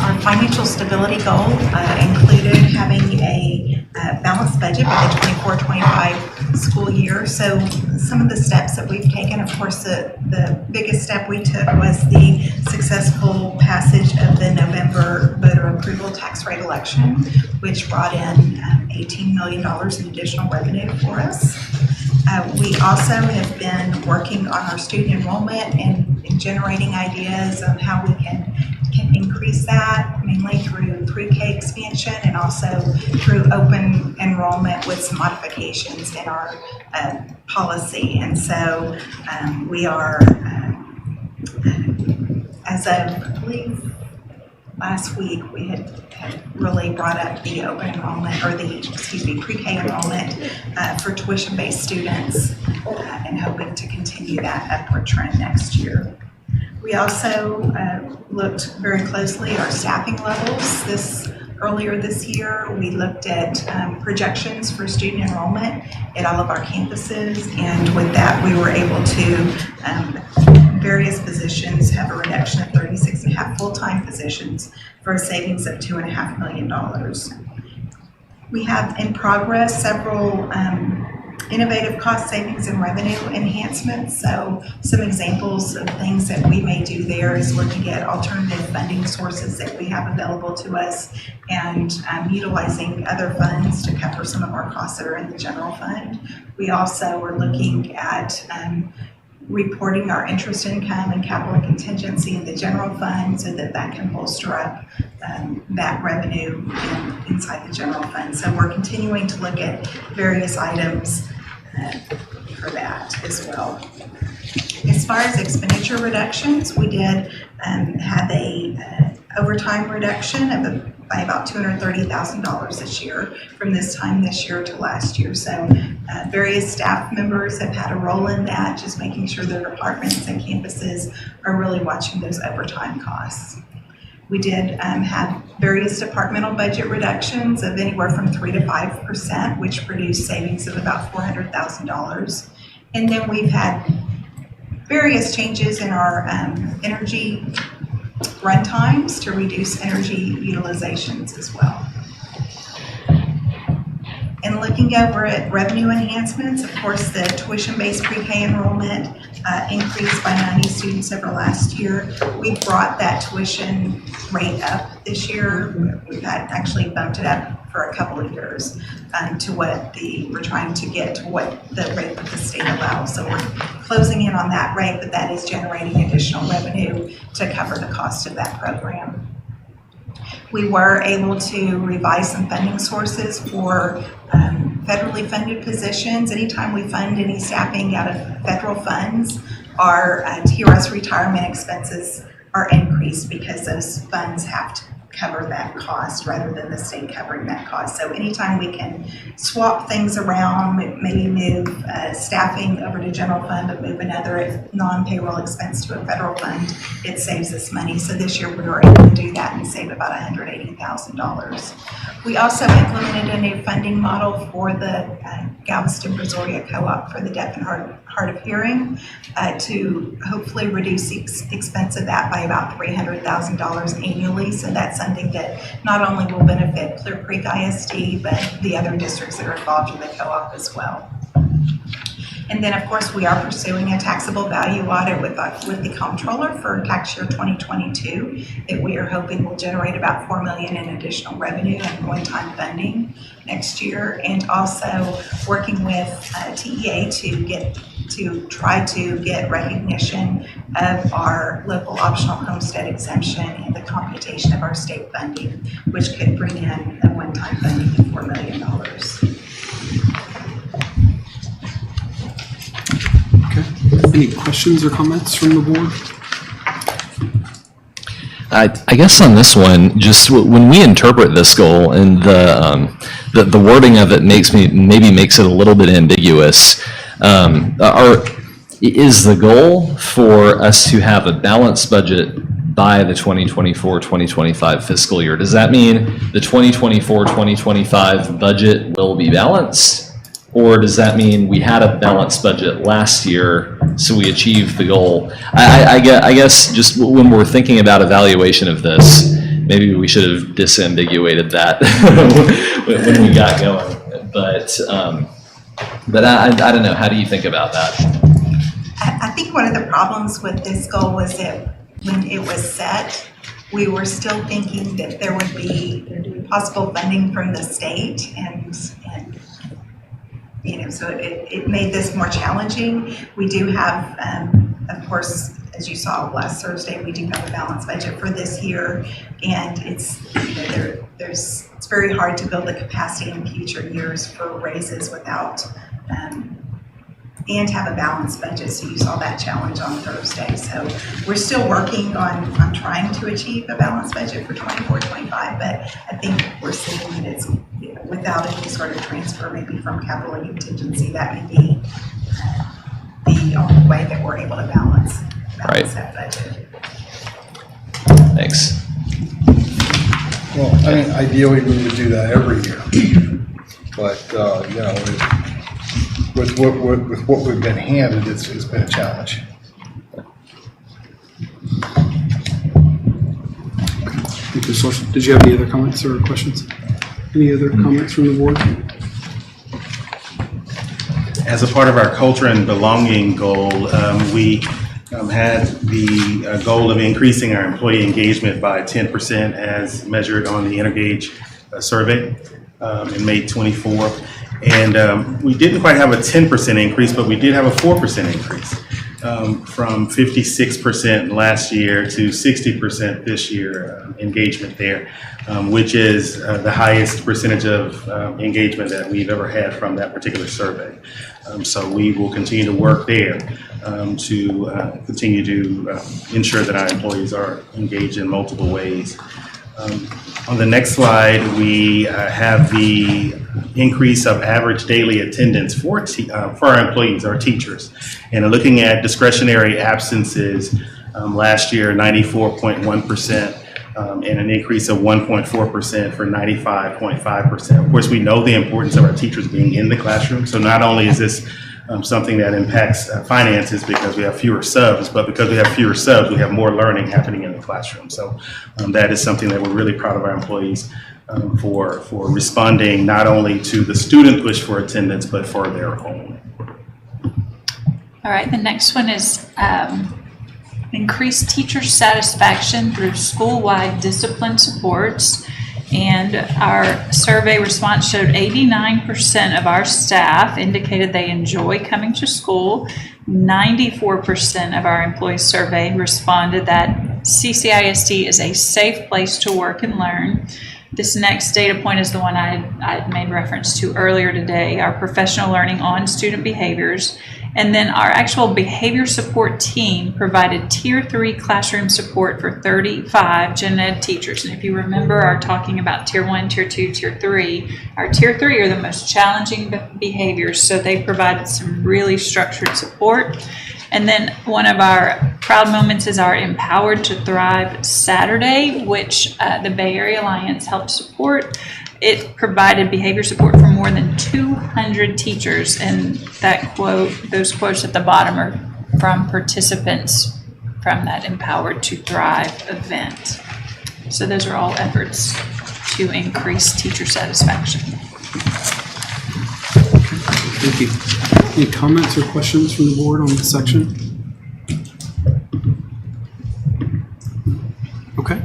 our financial stability goal included having a balanced budget by the 24-25 school year. So some of the steps that we've taken, of course, the biggest step we took was the successful passage of the November voter approval tax rate election, which brought in $18 million in additional revenue for us. We also have been working on our student enrollment and generating ideas on how we can increase that, mainly through pre-K expansion and also through open enrollment with some modifications in our policy. And so we are, as of, I believe, last week, we had really brought up the open enrollment, or the, pre-K enrollment for tuition-based students and hoping to continue that upward trend next year. We also looked very closely at our staffing levels. Earlier this year, we looked at projections for student enrollment at all of our campuses, and with that, we were able to, various positions have a reduction of 36.5 full-time positions for a savings of $2.5 million. We have in progress several innovative cost savings and revenue enhancements. So some examples of things that we may do there is looking at alternative funding sources that we have available to us and utilizing other funds to cover some of our costs that are in the general fund. We also are looking at reporting our interest income and capital and contingency in the general fund so that that can bolster up that revenue inside the general fund. So we're continuing to look at various items for that as well. As far as expenditure reductions, we did have a overtime reduction by about $230,000 this year from this time this year to last year. So various staff members have had a role in that, just making sure their departments and campuses are really watching those overtime costs. We did have various departmental budget reductions of anywhere from 3 to 5%, which produced savings of about $400,000. And then we've had various changes in our energy run times to reduce energy utilizations as well. And looking over at revenue enhancements, of course, the tuition-based pre-K enrollment increased by 90 students over last year. We brought that tuition rate up this year. We've actually bumped it up for a couple of years to what we're trying to get to what the rate that the state allows. So we're closing in on that rate, but that is generating additional revenue to cover the cost of that program. We were able to revise some funding sources for federally funded positions. Anytime we fund any staffing out of federal funds, our TRS retirement expenses are increased because those funds have cover that cost rather than the state covering that cost. So anytime we can swap things around, maybe move staffing over to general fund, but move another non-payroll expense to a federal fund, it saves us money. So this year we were able to do that and save about $180,000. We also implemented a new funding model for the Galveston-Brazoria Co-op for the deaf and hard of hearing to hopefully reduce the expense of that by about $300,000 annually. So that's something that not only will benefit Clear Creek ISD, but the other districts that are involved in the co-op as well. And then, of course, we are pursuing a taxable value audit with the comptroller for tax year 2022 that we are hoping will generate about $4 million in additional revenue and one-time funding next year. And also working with TEA to try to get recognition of our local optional homestead exemption and the computation of our state funding, which could bring in a one-time funding of $4 million. Okay. Any questions or comments from the board? I guess on this one, just when we interpret this goal and the wording of it makes it a little bit ambiguous. Is the goal for us to have a balanced budget by the 2024-2025 fiscal year? Does that mean the 2024-2025 budget will be balanced? Or does that mean we had a balanced budget last year, so we achieved the goal? I guess just when we're thinking about evaluation of this, maybe we should have disambiguated that when we got going. But I don't know. How do you think about that? I think one of the problems with this goal was that when it was set, we were still thinking that there would be possible funding from the state, and so it made this more challenging. We do have, of course, as you saw last Thursday, we do have a balanced budget for this year, and it's very hard to build the capacity in future years for raises without and have a balanced budget. So you saw that challenge on Thursday. So we're still working on trying to achieve a balanced budget for 24-25, but I think we're seeing that it's without any sort of transfer, maybe from capital and contingency, that may be the only way that we're able to balance that budget. Thanks. Well, I mean, ideally, we would do that every year. But, with what we've been handed, it's been a challenge. Thank you, Source. Did you have any other comments or questions? Any other comments from the board? As a part of our culture and belonging goal, we had the goal of increasing our employee engagement by 10% as measured on the Intergage survey in May 24th. And we didn't quite have a 10% increase, but we did have a 4% increase from 56% last year to 60% this year engagement there, which is the highest percentage of engagement that we've ever had from that particular survey. So we will continue to work there to continue to ensure that our employees are engaged in multiple ways. On the next slide, we have the increase of average daily attendance for our employees, our teachers. And looking at discretionary absences, last year, 94.1%, and an increase of 1.4% for 95.5%. Of course, we know the importance of our teachers being in the classroom. So not only is this something that impacts finances because we have fewer subs, but because we have fewer subs, we have more learning happening in the classroom. So that is something that we're really proud of our employees for responding not only to the student push for attendance, but for their own. All right, the next one is increased teacher satisfaction through school-wide discipline supports. And our survey response showed 89% of our staff indicated they enjoy coming to school. 94% of our employees surveyed responded that CCISD is a safe place to work and learn. This next data point is the one I made reference to earlier today, our professional learning on student behaviors. And then our actual behavior support team provided Tier 3 classroom support for 35 gen ed teachers. And if you remember our talking about Tier 1, Tier 2, Tier 3, our Tier 3 are the most challenging behaviors, so they provided some really structured support. And then one of our proud moments is our Empowered to Thrive Saturday, which the Bay Area Alliance helped support. It provided behavior support for more than 200 teachers, and that quote, those quotes at the bottom are from participants from that Empowered to Thrive event. So those are all efforts to increase teacher satisfaction. Thank you. Any comments or questions from the board on this section? Okay,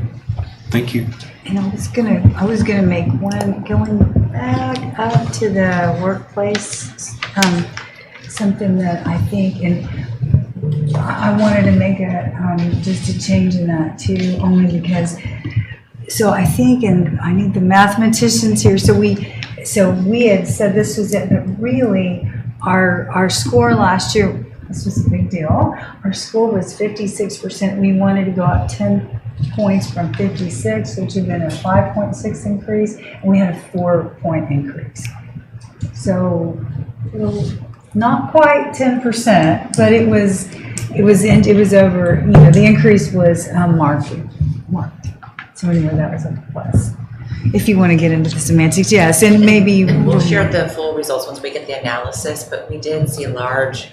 thank you. And I was gonna make one, going back up to the workplace, something that I think, and I wanted to make just a change in that too, only because, so I think, and I need the mathematicians here, so we had said this was it, but really, our score last year, this was a big deal, our score was 56%, we wanted to go up 10 points from 56, which had been a 5.6 increase, and we had a 4-point increase. So not quite 10%, but it was over. You know, the increase was marked. So anyway, that was a plus. If you want to get into the semantics, yes, and maybe we'll share the full results once we get the analysis. But we did see large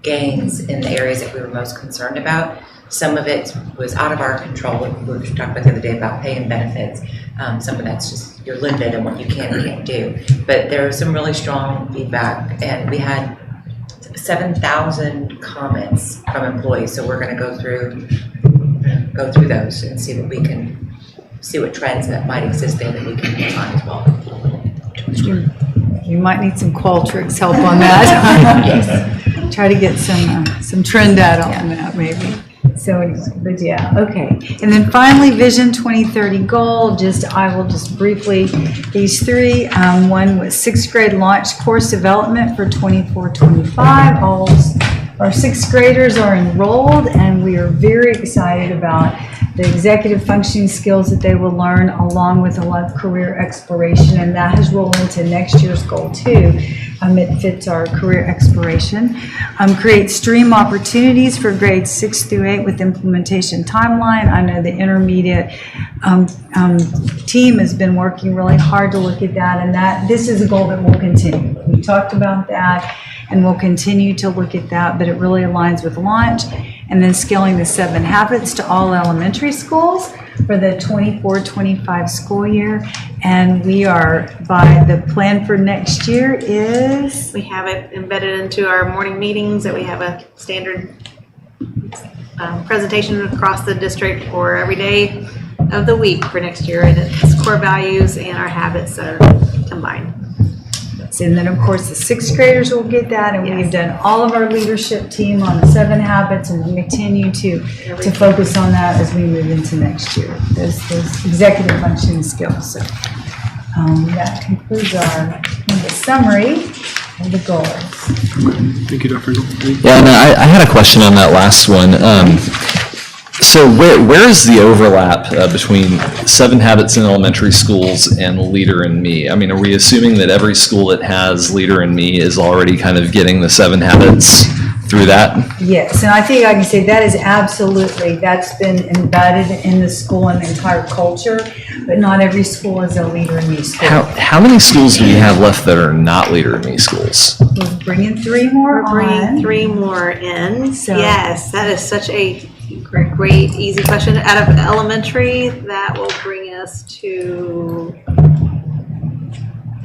gains in the areas that we were most concerned about. Some of it was out of our control. We were talking about the other day about pay and benefits. Some of that's just you're limited in what you can and can't do. But there was some really strong feedback, and we had 7,000 comments from employees. So we're going to go through those and see what we can see what trends that might exist there that we can work on as well. You might need some Qualtrics help on that. Yes. Try to get some trend data on that maybe. So anyway, but yeah, okay. And then finally, Vision 2030 goal, I will just briefly, these three. One was 6th grade launch course development for 24-25. All our 6th graders are enrolled, and we are very excited about the executive functioning skills that they will learn, along with a lot of career exploration, and that has rolled into next year's goal too. It fits our career exploration. Create stream opportunities for grades 6 through 8 with implementation timeline. I know the intermediate team has been working really hard to look at that, and this is a goal that will continue. We talked about that, and we'll continue to look at that, but it really aligns with launch. And then scaling the 7 habits to all elementary schools for the 24-25 school year. And we are, by the plan for next year is? We have it embedded into our morning meetings, that we have a standard presentation across the district for every day of the week for next year. And it's core values and our habits are combined. And then, of course, the 6th graders will get that, and we've done all of our leadership team on the 7 habits, and we'll continue to focus on that as we move into next year, those executive functioning skills. So that concludes the summary of the goals. Thank you, Dr. Hill. Yeah, no, I had a question on that last one. So where is the overlap between 7 habits in elementary schools and Leader in Me? I mean, are we assuming that every school that has Leader in Me is already kind of getting the 7 habits through that? Yes, and I think I can say that is absolutely, that's been embedded in the school and the entire culture, but not every school is a Leader in Me school. How many schools do we have left that are not Leader in Me schools? We're bringing 3 more on. We're bringing 3 more in. So, yes, that is such a great, easy question. Out of elementary, that will bring us to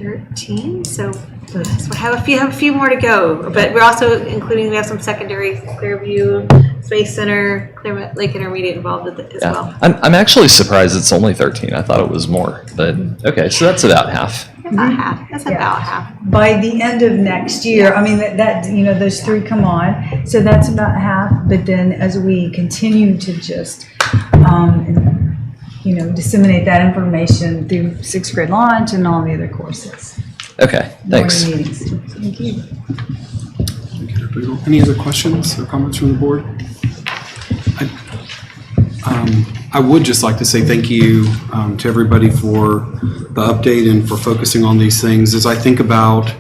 13. So we have a few more to go. But we're also including, we have some secondary, Clearview, Space Center, Clear Lake Intermediate involved with it as well. I'm actually surprised it's only 13. I thought it was more. But okay, so that's about half. About half. That's about half. By the end of next year, I mean, that those 3 come on, so that's about half. But then as we continue to just, disseminate that information through 6th grade launch and all the other courses. Okay, thanks. Morning meetings. Thank you. Any other questions or comments from the board? I would just like to say thank you to everybody for the update and for focusing on these things. As I think about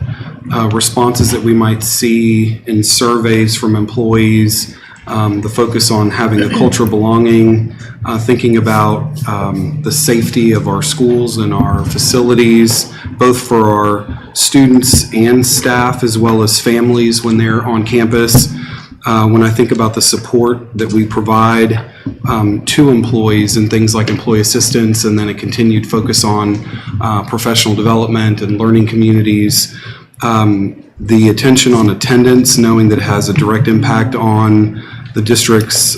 responses that we might see in surveys from employees, the focus on having a culture of belonging, thinking about the safety of our schools and our facilities, both for our students and staff as well as families when they're on campus. When I think about the support that we provide to employees and things like employee assistance, and then a continued focus on professional development and learning communities, the attention on attendance, knowing that it has a direct impact on the district's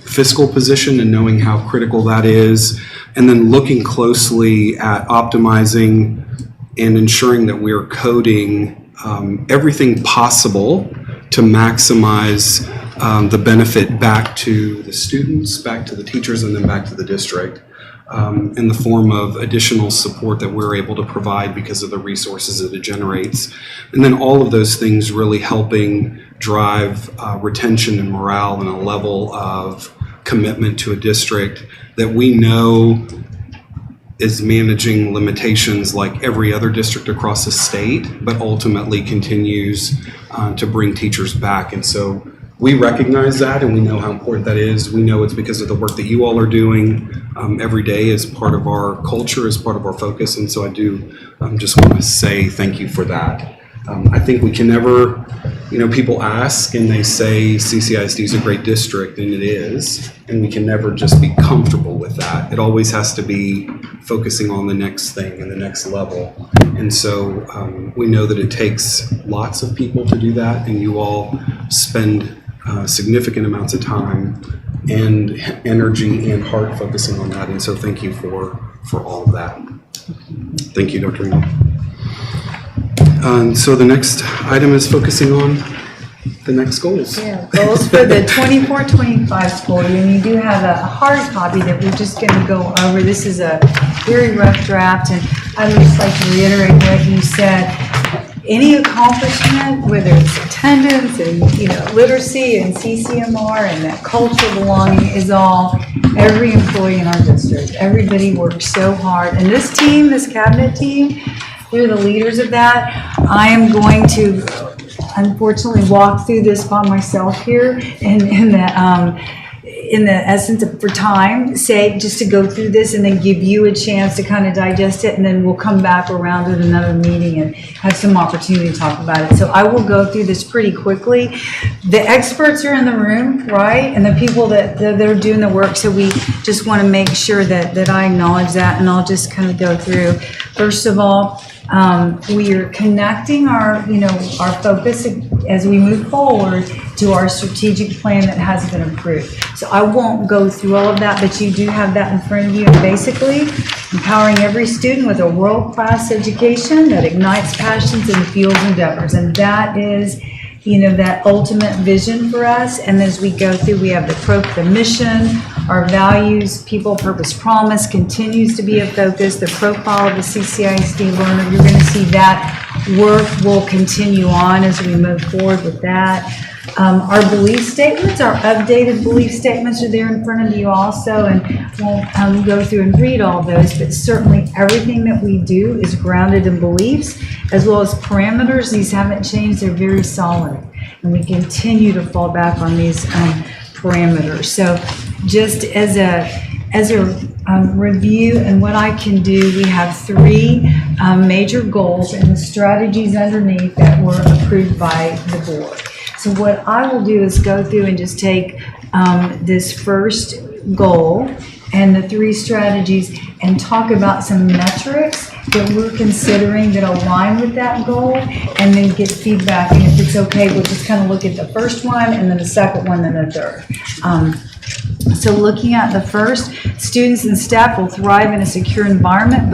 fiscal position and knowing how critical that is, and then looking closely at optimizing and ensuring that we're coding everything possible to maximize the benefit back to the students, back to the teachers, and then back to the district in the form of additional support that we're able to provide because of the resources that it generates. And then all of those things really helping drive retention and morale and a level of commitment to a district that we know is managing limitations like every other district across the state, but ultimately continues to bring teachers back. And so we recognize that and we know how important that is. We know it's because of the work that you all are doing every day as part of our culture, as part of our focus. And so I do just want to say thank you for that. I think we can never, people ask and they say CCISD is a great district, and it is, and we can never just be comfortable with that. It always has to be focusing on the next thing and the next level. And so we know that it takes lots of people to do that, and you all spend significant amounts of time and energy and heart focusing on that. And so thank you for all of that. Thank you, Dr. Engel. So the next item is focusing on the next goals. Yeah, goals for the 24-25 school year. And you do have a hard copy that we're just going to go over. This is a very rough draft, and I would just like to reiterate what you said. Any accomplishment, whether it's attendance and literacy and CCMR and that cultural belonging, is all every employee in our district. Everybody works so hard, and this team, this cabinet team, they're the leaders of that. I am going to unfortunately walk through this by myself here in the essence of, for time sake, just to go through this and then give you a chance to kind of digest it, and then we'll come back around at another meeting and have some opportunity to talk about it. So I will go through this pretty quickly. The experts are in the room, right? And the people that are doing the work, so we just want to make sure that I acknowledge that, and I'll just kind of go through. First of all, we are connecting our focus as we move forward to our strategic plan that has been approved. So I won't go through all of that, but you do have that in front of you. And basically, empowering every student with a world-class education that ignites passions and fuels endeavors. And that is, that ultimate vision for us. And as we go through, we have the mission, our values, people, purpose, promise continues to be a focus. The profile of the CCISD learner, you're going to see that work will continue on as we move forward with that. Our belief statements, our updated belief statements are there in front of you also, and won't go through and read all those, but certainly everything that we do is grounded in beliefs as well as parameters. These haven't changed, they're very solid, and we continue to fall back on these parameters. So just as a review and what I can do, we have 3 major goals and the strategies underneath that were approved by the board. So what I will do is go through and just take this first goal and the 3 strategies and talk about some metrics that we're considering that align with that goal, and then get feedback. And if it's okay, we'll just kind of look at the first one and then the second one and the third. So looking at the first, students and staff will thrive in a secure environment,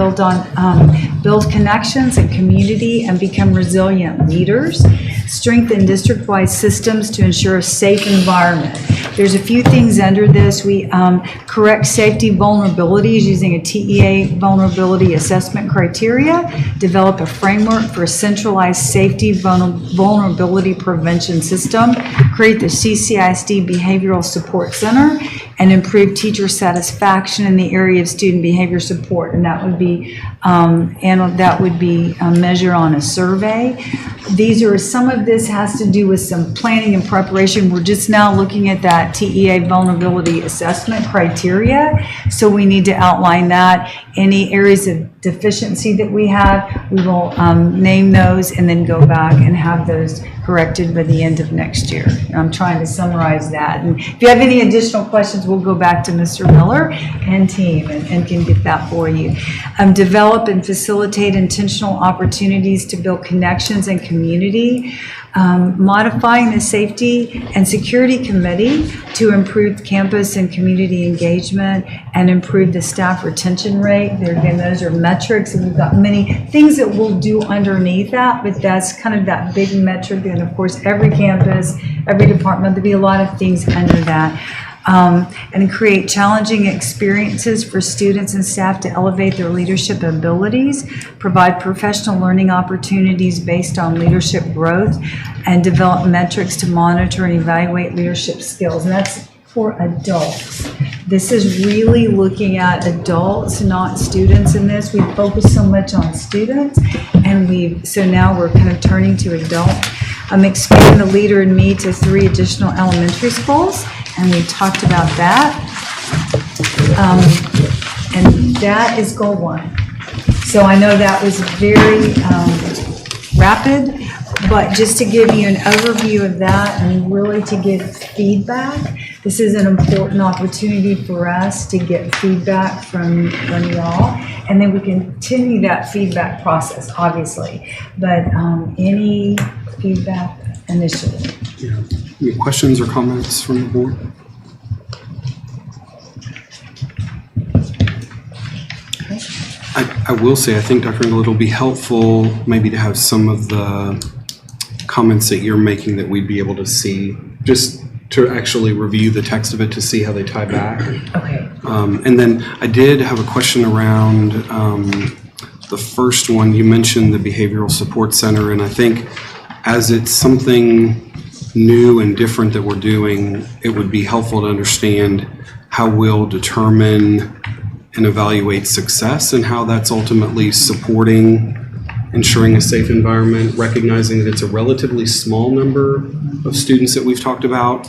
build connections and community, and become resilient leaders. Strengthen district-wide systems to ensure a safe environment. There's a few things under this. We correct safety vulnerabilities using a TEA vulnerability assessment criteria, develop a framework for a centralized safety vulnerability prevention system, create the CCISD Behavioral Support Center, and improve teacher satisfaction in the area of student behavior support. And that would be measured on a survey. Some of this has to do with some planning and preparation. We're just now looking at that TEA vulnerability assessment criteria. So we need to outline that. Any areas of deficiency that we have, we will name those and then go back and have those corrected by the end of next year. I'm trying to summarize that. And if you have any additional questions, we'll go back to Mr. Miller and team and can get that for you. Develop and facilitate intentional opportunities to build connections and community. Modifying the safety and security committee to improve campus and community engagement and improve the staff retention rate. There again, those are metrics, and we've got many things that we'll do underneath that, but that's kind of that big metric. And of course, every campus, every department, there'll be a lot of things under that. And create challenging experiences for students and staff to elevate their leadership abilities, provide professional learning opportunities based on leadership growth, and develop metrics to monitor and evaluate leadership skills. And that's for adults. This is really looking at adults, not students in this. We focus so much on students, and so now we're kind of turning to adults. Expand the leader in me to 3 additional elementary schools. And we talked about that. And that is goal 1. So I know that was very rapid, but just to give you an overview of that and really to get feedback, this is an important opportunity for us to get feedback from y'all. And then we continue that feedback process, obviously. But any feedback initially? Yeah. Any questions or comments from the board? I will say, I think, Dr. Engel, it'll be helpful maybe to have some of the comments that you're making that we'd be able to see, just to actually review the text of it to see how they tie back. Okay. And then I did have a question around the first one. You mentioned the Behavioral Support Center, and I think as it's something new and different that we're doing, it would be helpful to understand how we'll determine and evaluate success and how that's ultimately supporting ensuring a safe environment, recognizing that it's a relatively small number of students that we've talked about,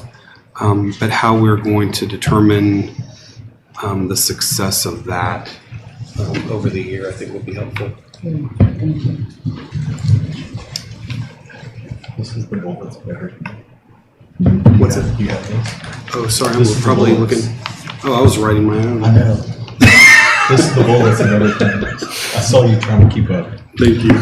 but how we're going to determine the success of that over the year, I think would be helpful. Thank you. This is the goal that's better. What's it? You have this? Oh, sorry, I'm probably looking. Oh, I was writing my own. I know. This is the goal that's another thing. I saw you trying to keep up. Thank you. I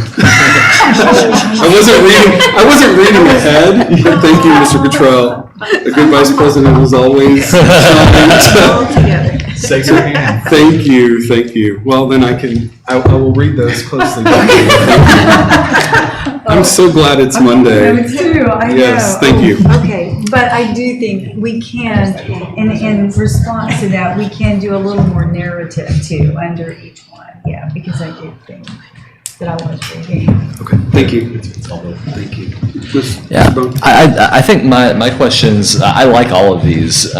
wasn't reading ahead, but thank you, Mr. Cottrell. A good vice president is always Safe your hand. Thank you. Well, then I will read those closely. I'm so glad it's Monday. Me too, I know. Yes, thank you. Okay, but I do think we can, in response to that, we can do a little more narrative too under each one. Yeah, because I did think that I was reading. Okay, thank you. Thank you. Yeah, I think my questions, I like all of these.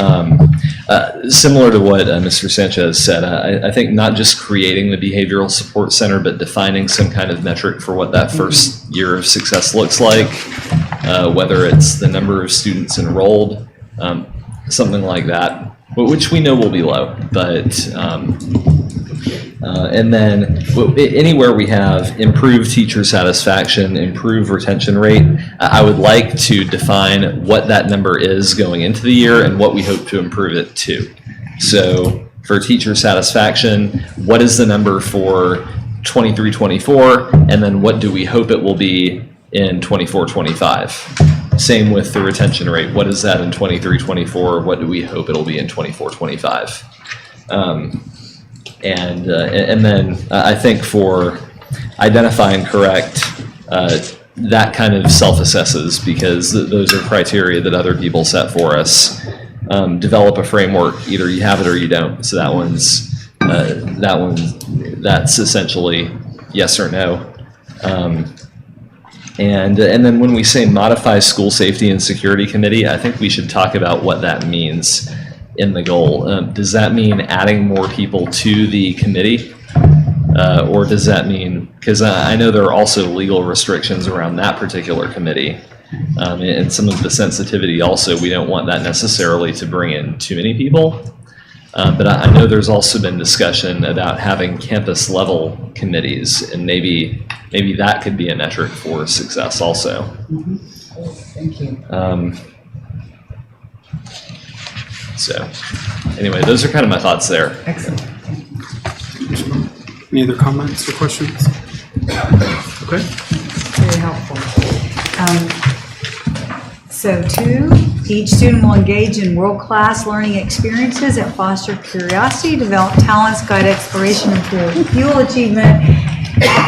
Similar to what Mr. Sanchez said, I think not just creating the behavioral support center, but defining some kind of metric for what that first year of success looks like, whether it's the number of students enrolled, something like that, which we know will be low, but and then anywhere we have improved teacher satisfaction, improved retention rate, I would like to define what that number is going into the year and what we hope to improve it to. So for teacher satisfaction, what is the number for 23-24, and then what do we hope it will be in 24-25? Same with the retention rate. What is that in 23, 24? What do we hope it'll be in 24, 25? And then I think for identify and correct, that kind of self-assesses because those are criteria that other people set for us. Develop a framework, either you have it or you don't. So that's essentially yes or no. And then when we say modify school safety and security committee, I think we should talk about what that means in the goal. Does that mean adding more people to the committee? Or does that mean, because I know there are also legal restrictions around that particular committee. And some of the sensitivity also, we don't want that necessarily to bring in too many people. But I know there's also been discussion about having campus level committees, and maybe that could be a metric for success also. Thank you. So anyway, those are kind of my thoughts there. Excellent. Any other comments or questions? Okay. Very helpful. So 2, each student will engage in world-class learning experiences that foster curiosity, develop talents, guide exploration, and fuel achievement.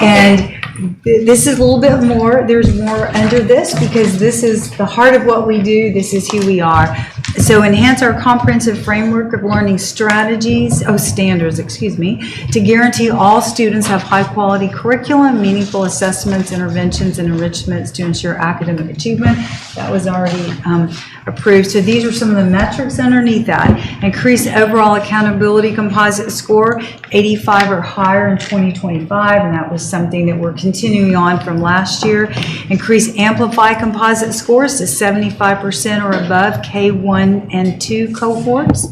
And this is a little bit more, there's more under this because this is the heart of what we do. This is who we are. So enhance our comprehensive framework of learning standards, to guarantee all students have high-quality curriculum, meaningful assessments, interventions, and enrichments to ensure academic achievement. That was already approved. So these are some of the metrics underneath that. Increase overall accountability composite score, 85 or higher in 2025, and that was something that we're continuing on from last year. Increase amplify composite scores to 75% or above K1 and 2 cohorts.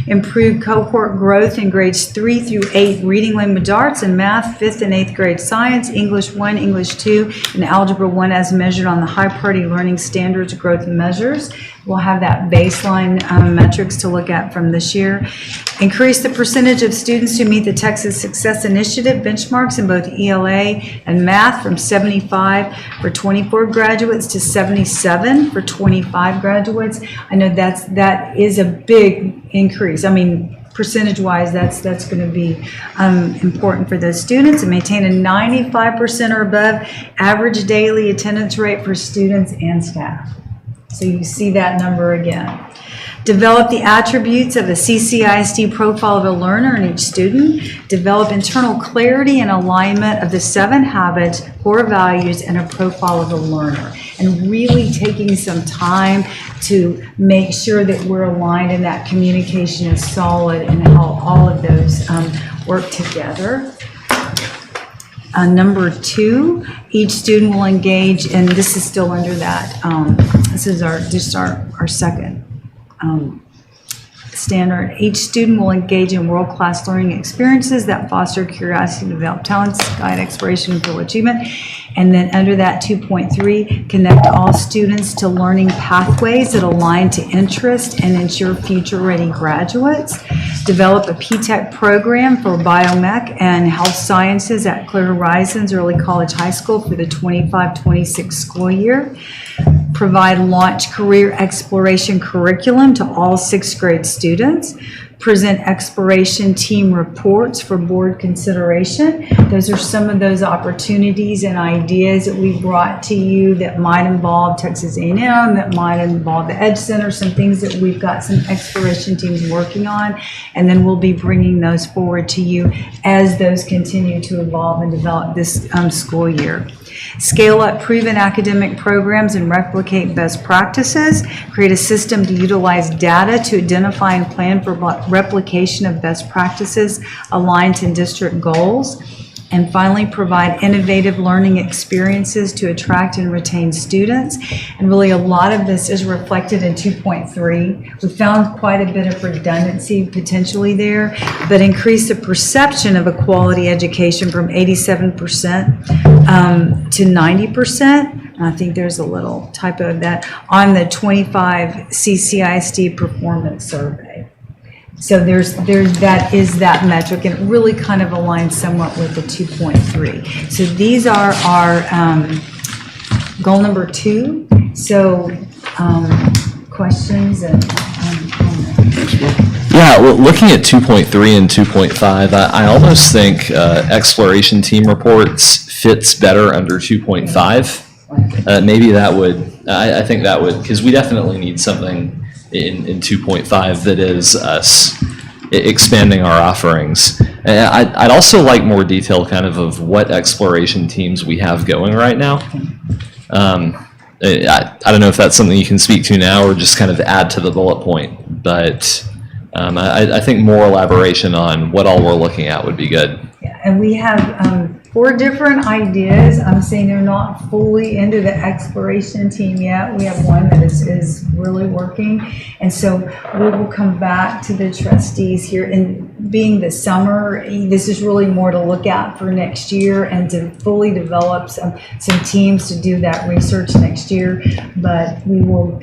Improve cohort growth in grades 3 through 8 reading, language arts, and math, 5th and 8th grade science, English 1, English 2, and Algebra 1 as measured on the high priority learning standards growth measures. We'll have that baseline metrics to look at from this year. Increase the percentage of students who meet the Texas Success Initiative benchmarks in both ELA and math from 75 for 24 graduates to 77 for 25 graduates. I know that is a big increase. I mean, percentage-wise, that's going to be important for those students, and maintain a 95% or above average daily attendance rate for students and staff. So you see that number again. Develop the attributes of a CCISD profile of a learner in each student. Develop internal clarity and alignment of the 7 habits, core values, and a profile of a learner. And really taking some time to make sure that we're aligned and that communication is solid and how all of those work together. Number 2, each student will engage, and this is still under that. This is our second standard. Each student will engage in world-class learning experiences that foster curiosity, develop talents, guide exploration, and full achievement. And then under that 2.3, connect all students to learning pathways that align to interest and ensure future-ready graduates. Develop a P-TECH program for biomech and health sciences at Clear Horizons Early College High School for the 25-26 school year. Provide launch career exploration curriculum to all 6th grade students. Present exploration team reports for board consideration. Those are some of those opportunities and ideas that we brought to you that might involve Texas A&M, that might involve the Edge Center, some things that we've got some exploration teams working on, and then we'll be bringing those forward to you as those continue to evolve and develop this school year. Scale up proven academic programs and replicate best practices. Create a system to utilize data to identify and plan for replication of best practices aligned to district goals. And finally, provide innovative learning experiences to attract and retain students. And really a lot of this is reflected in 2.3. We found quite a bit of redundancy potentially there, but increase the perception of a quality education from 87% to 90%. And I think there's a little typo of that on the 25 CCISD performance survey. So that is that metric, and it really kind of aligns somewhat with the 2.3. So these are our goal number 2. So questions and comments? Yeah, well, looking at 2.3 and 2.5, I almost think exploration team reports fits better under 2.5. Maybe that would, I think that would, because we definitely need something in 2.5 that is us expanding our offerings. I'd also like more detail kind of what exploration teams we have going right now. I don't know if that's something you can speak to now or just kind of add to the bullet point, but I think more elaboration on what all we're looking at would be good. Yeah, and we have 4 different ideas. I'm saying they're not fully into the exploration team yet. We have one that is really working. And so we will come back to the trustees here. And being the summer, this is really more to look at for next year and to fully develop some teams to do that research next year. But we will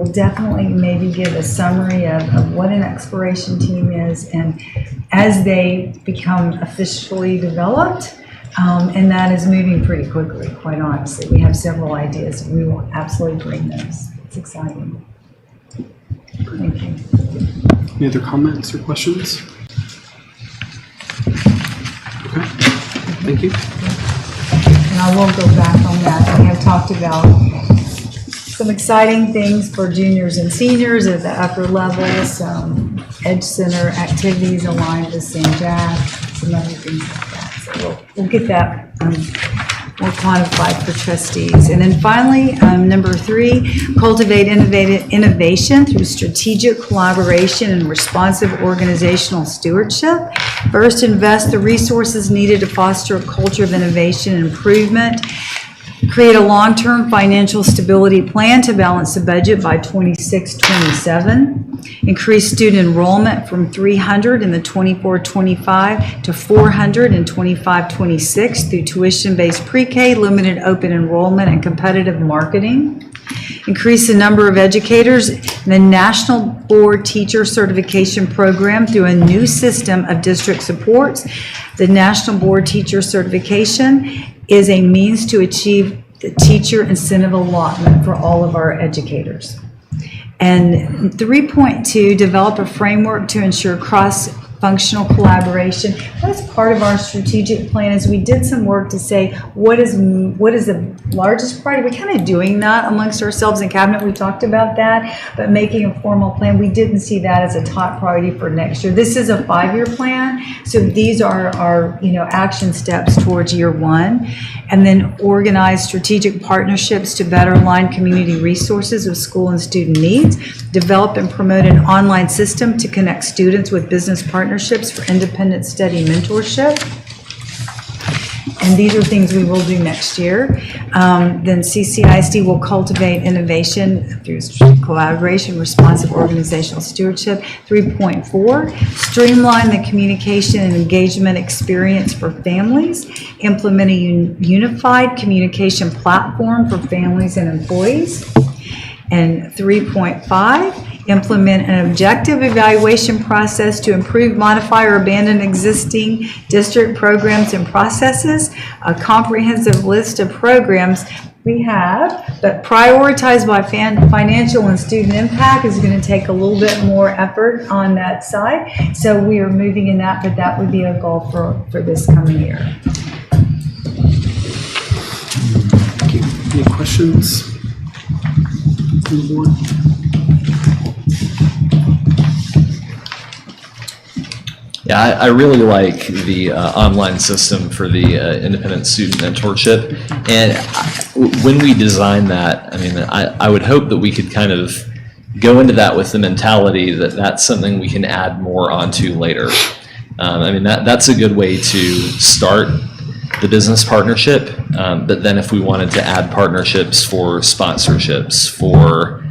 definitely maybe give a summary of what an exploration team is, and as they become officially developed. And that is moving pretty quickly, quite honestly. We have several ideas. We will absolutely bring those. It's exciting. Thank you. Any other comments or questions? Okay, thank you. And I will go back on that. We have talked about some exciting things for juniors and seniors at the upper levels, some Edge Center activities aligned with St. Jack, some other things like that. So we'll get that more quantified for trustees. And then finally, number 3, cultivate innovation through strategic collaboration and responsive organizational stewardship. First, invest the resources needed to foster a culture of innovation and improvement. Create a long-term financial stability plan to balance the budget by 26-27. Increase student enrollment from 300 in the 24-25 to 400 in 25-26 through tuition-based pre-K, limited open enrollment, and competitive marketing. Increase the number of educators in the National Board Teacher Certification Program through a new system of district supports. The National Board Teacher Certification is a means to achieve the teacher incentive allotment for all of our educators. And 3.2, develop a framework to ensure cross-functional collaboration. That's part of our strategic plan. Is we did some work to say what is the largest priority. We're kind of doing that amongst ourselves in cabinet. We talked about that, but making a formal plan, we didn't see that as a top priority for next year. This is a 5-year plan, so these are our action steps towards year 1. And then organize strategic partnerships to better align community resources with school and student needs. Develop and promote an online system to connect students with business partnerships for independent study mentorship. And these are things we will do next year. Then CCISD will cultivate innovation through collaboration, responsive organizational stewardship. 3.4, streamline the communication and engagement experience for families. Implement a unified communication platform for families and employees. And 3.5, implement an objective evaluation process to improve, modify, or abandon existing district programs and processes. A comprehensive list of programs we have, but prioritized by financial and student impact is going to take a little bit more effort on that side. So we are moving in that, but that would be a goal for this coming year. Thank you. Any questions from the board? Yeah, I really like the online system for the independent student mentorship. And when we design that, I mean, I would hope that we could kind of go into that with the mentality that that's something we can add more onto later. I mean, that's a good way to start the business partnership. But then if we wanted to add partnerships for sponsorships, for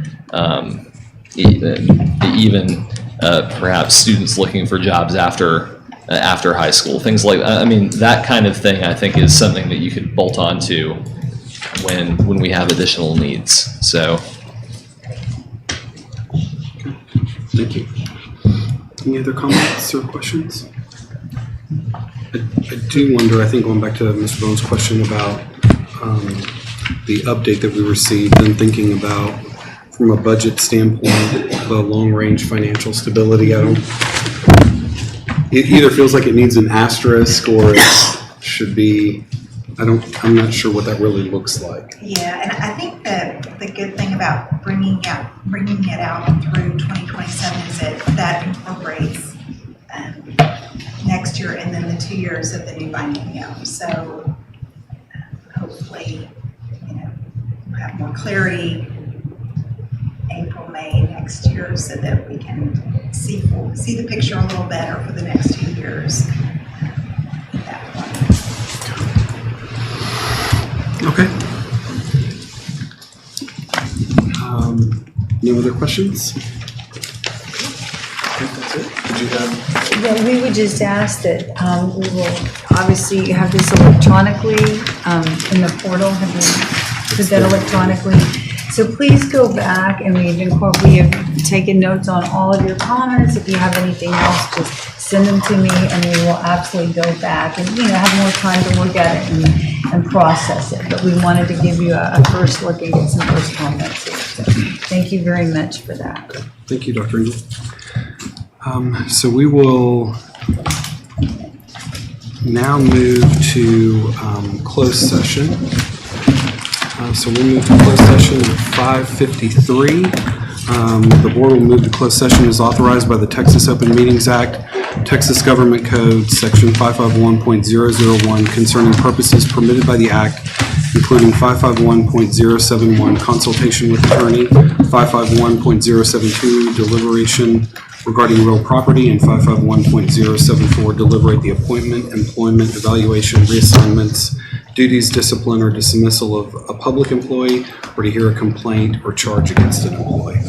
even perhaps students looking for jobs after high school, things like that. I mean, that kind of thing I think is something that you could bolt onto when we have additional needs. So, Thank you. Any other comments or questions? I do wonder, I think going back to Mr. Bones' question about the update that we received and thinking about from a budget standpoint, the long-range financial stability, it either feels like it needs an asterisk or it should be, I'm not sure what that really looks like. Yeah, and I think that the good thing about bringing it out through 2027 is that incorporates next year and then the 2 years of the new biennium. So hopefully, we'll have more clarity April, May next year so that we can see the picture a little better for the next 2 years at that point. Okay. No other questions? I think that's it. Did you have? Yeah, we would just ask that we will obviously have this electronically in the portal. Have you put that electronically? So please go back and we have taken notes on all of your comments. If you have anything else, just send them to me and we will absolutely go back and, have more time to look at it and process it. But we wanted to give you a first look and get some first comments here. So thank you very much for that. Thank you, Dr. Engel. So we will now move to closed session. So we'll move to closed session at 5:53. The board will move to closed session as authorized by the Texas Open Meetings Act, Texas Government Code, Section 551.001, concerning purposes permitted by the act, including 551.071, consultation with attorney, 551.072, deliberation regarding real property, and 551.074, deliberate the appointment, employment, evaluation, reassignments, duties, discipline, or dismissal of a public employee, or to hear a complaint or charge against an employee.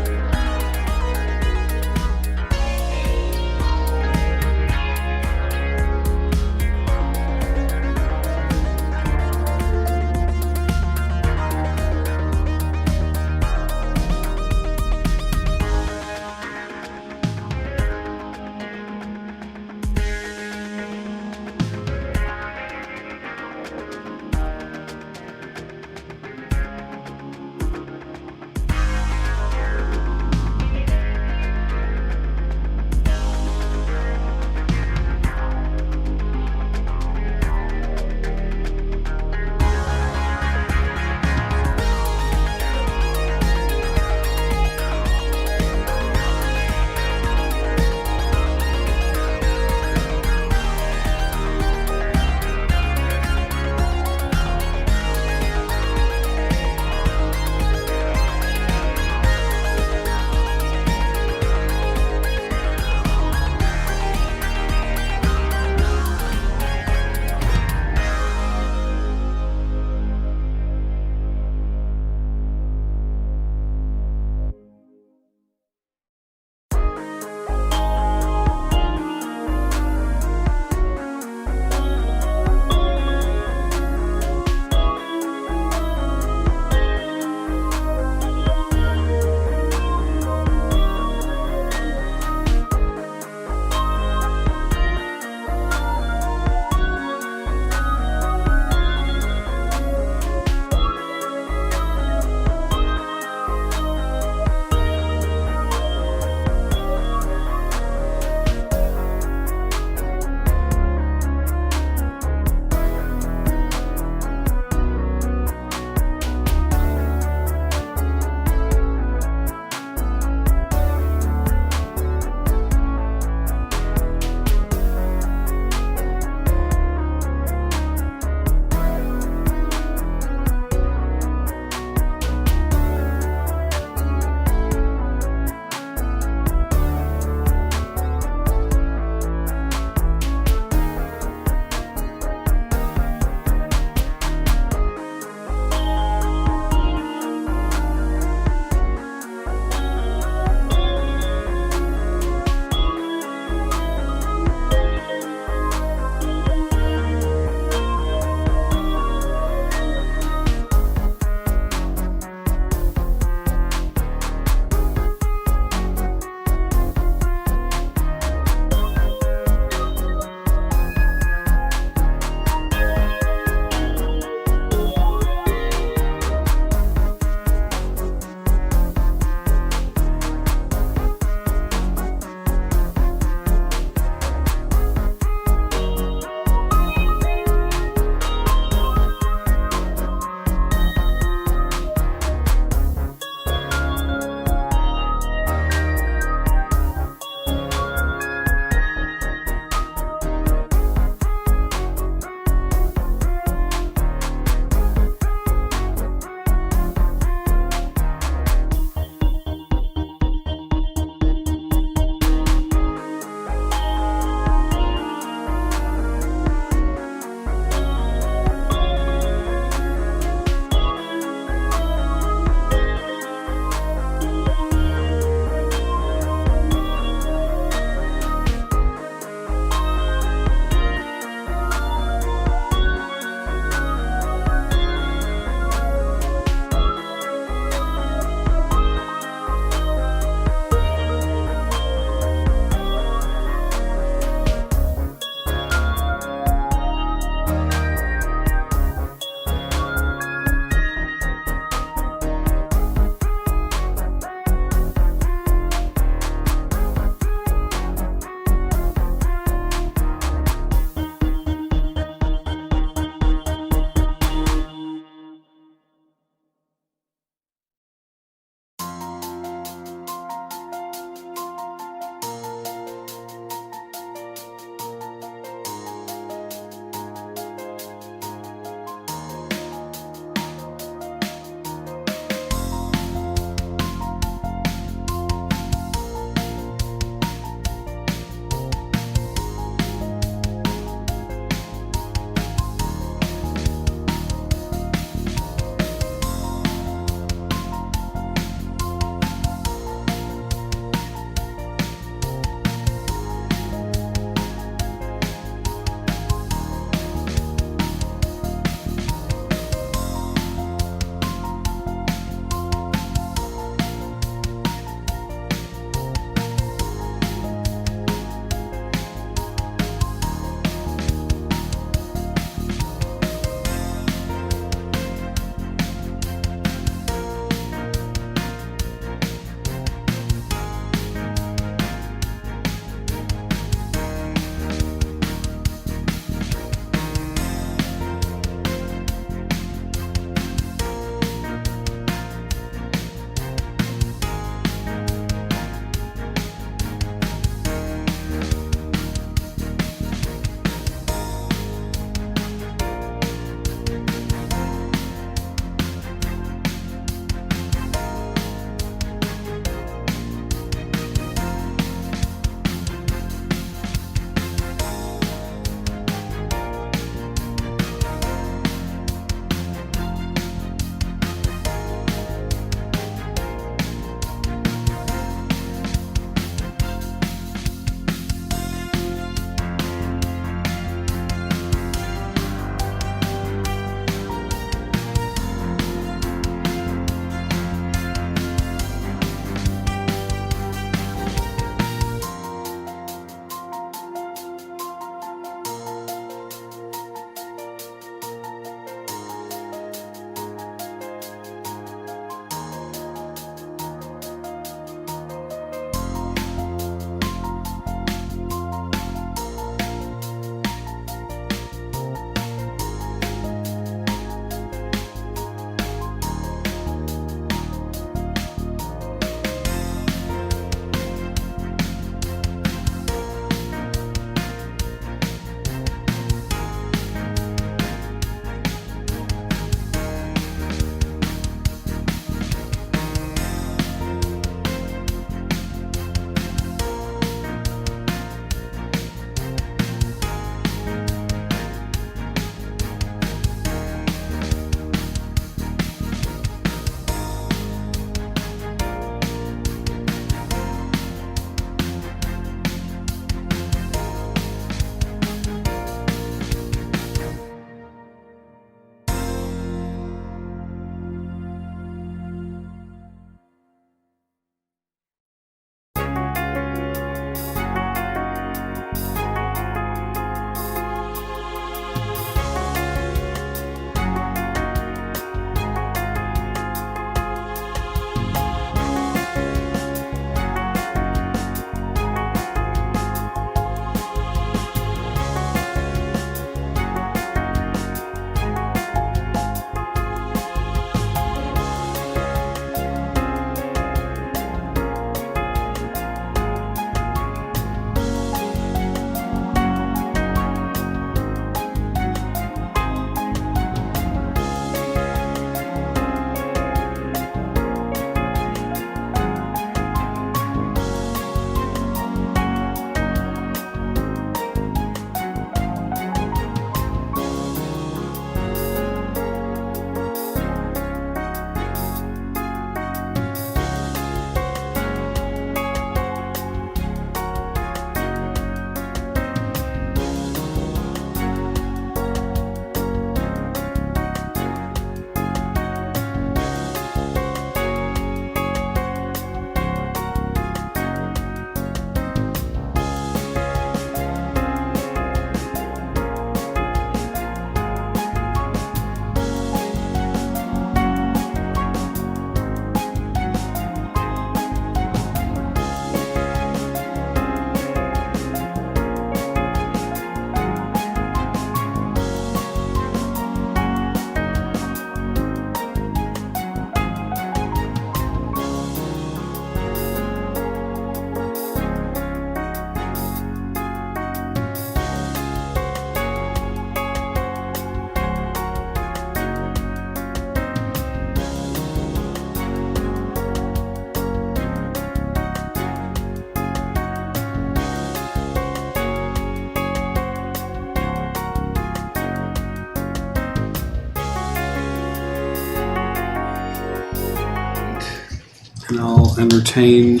And I'll entertain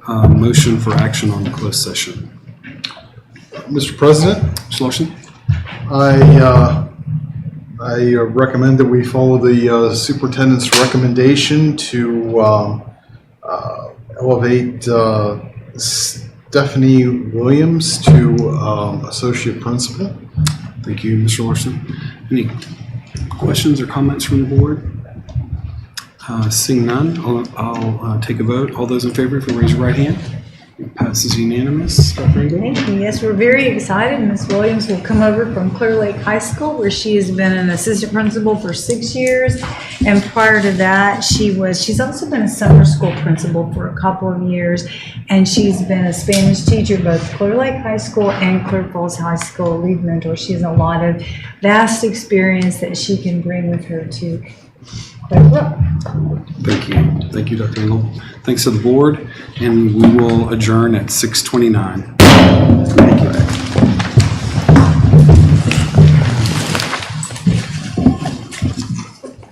a motion for action on the closed session. Mr. President, Mr. Larson? I recommend that we follow the superintendent's recommendation to elevate Stephanie Williams to associate principal. Thank you, Mr. Larson. Any questions or comments from the board? Seeing none, I'll take a vote. All those in favor, if you raise your right hand. It passes unanimous. Dr. Engel? Thank you. Yes, we're very excited. Ms. Williams will come over from Clear Lake High School, where she has been an assistant principal for 6 years. And prior to that, she's also been a summer school principal for a couple of years. And she's been a Spanish teacher at both Clear Lake High School and Clear Falls High School, lead mentor. She has a lot of vast experience that she can bring with her to Clear Brook. Thank you. Thank you, Dr. Engel. Thanks to the board, and we will adjourn at 6:29. Thank you.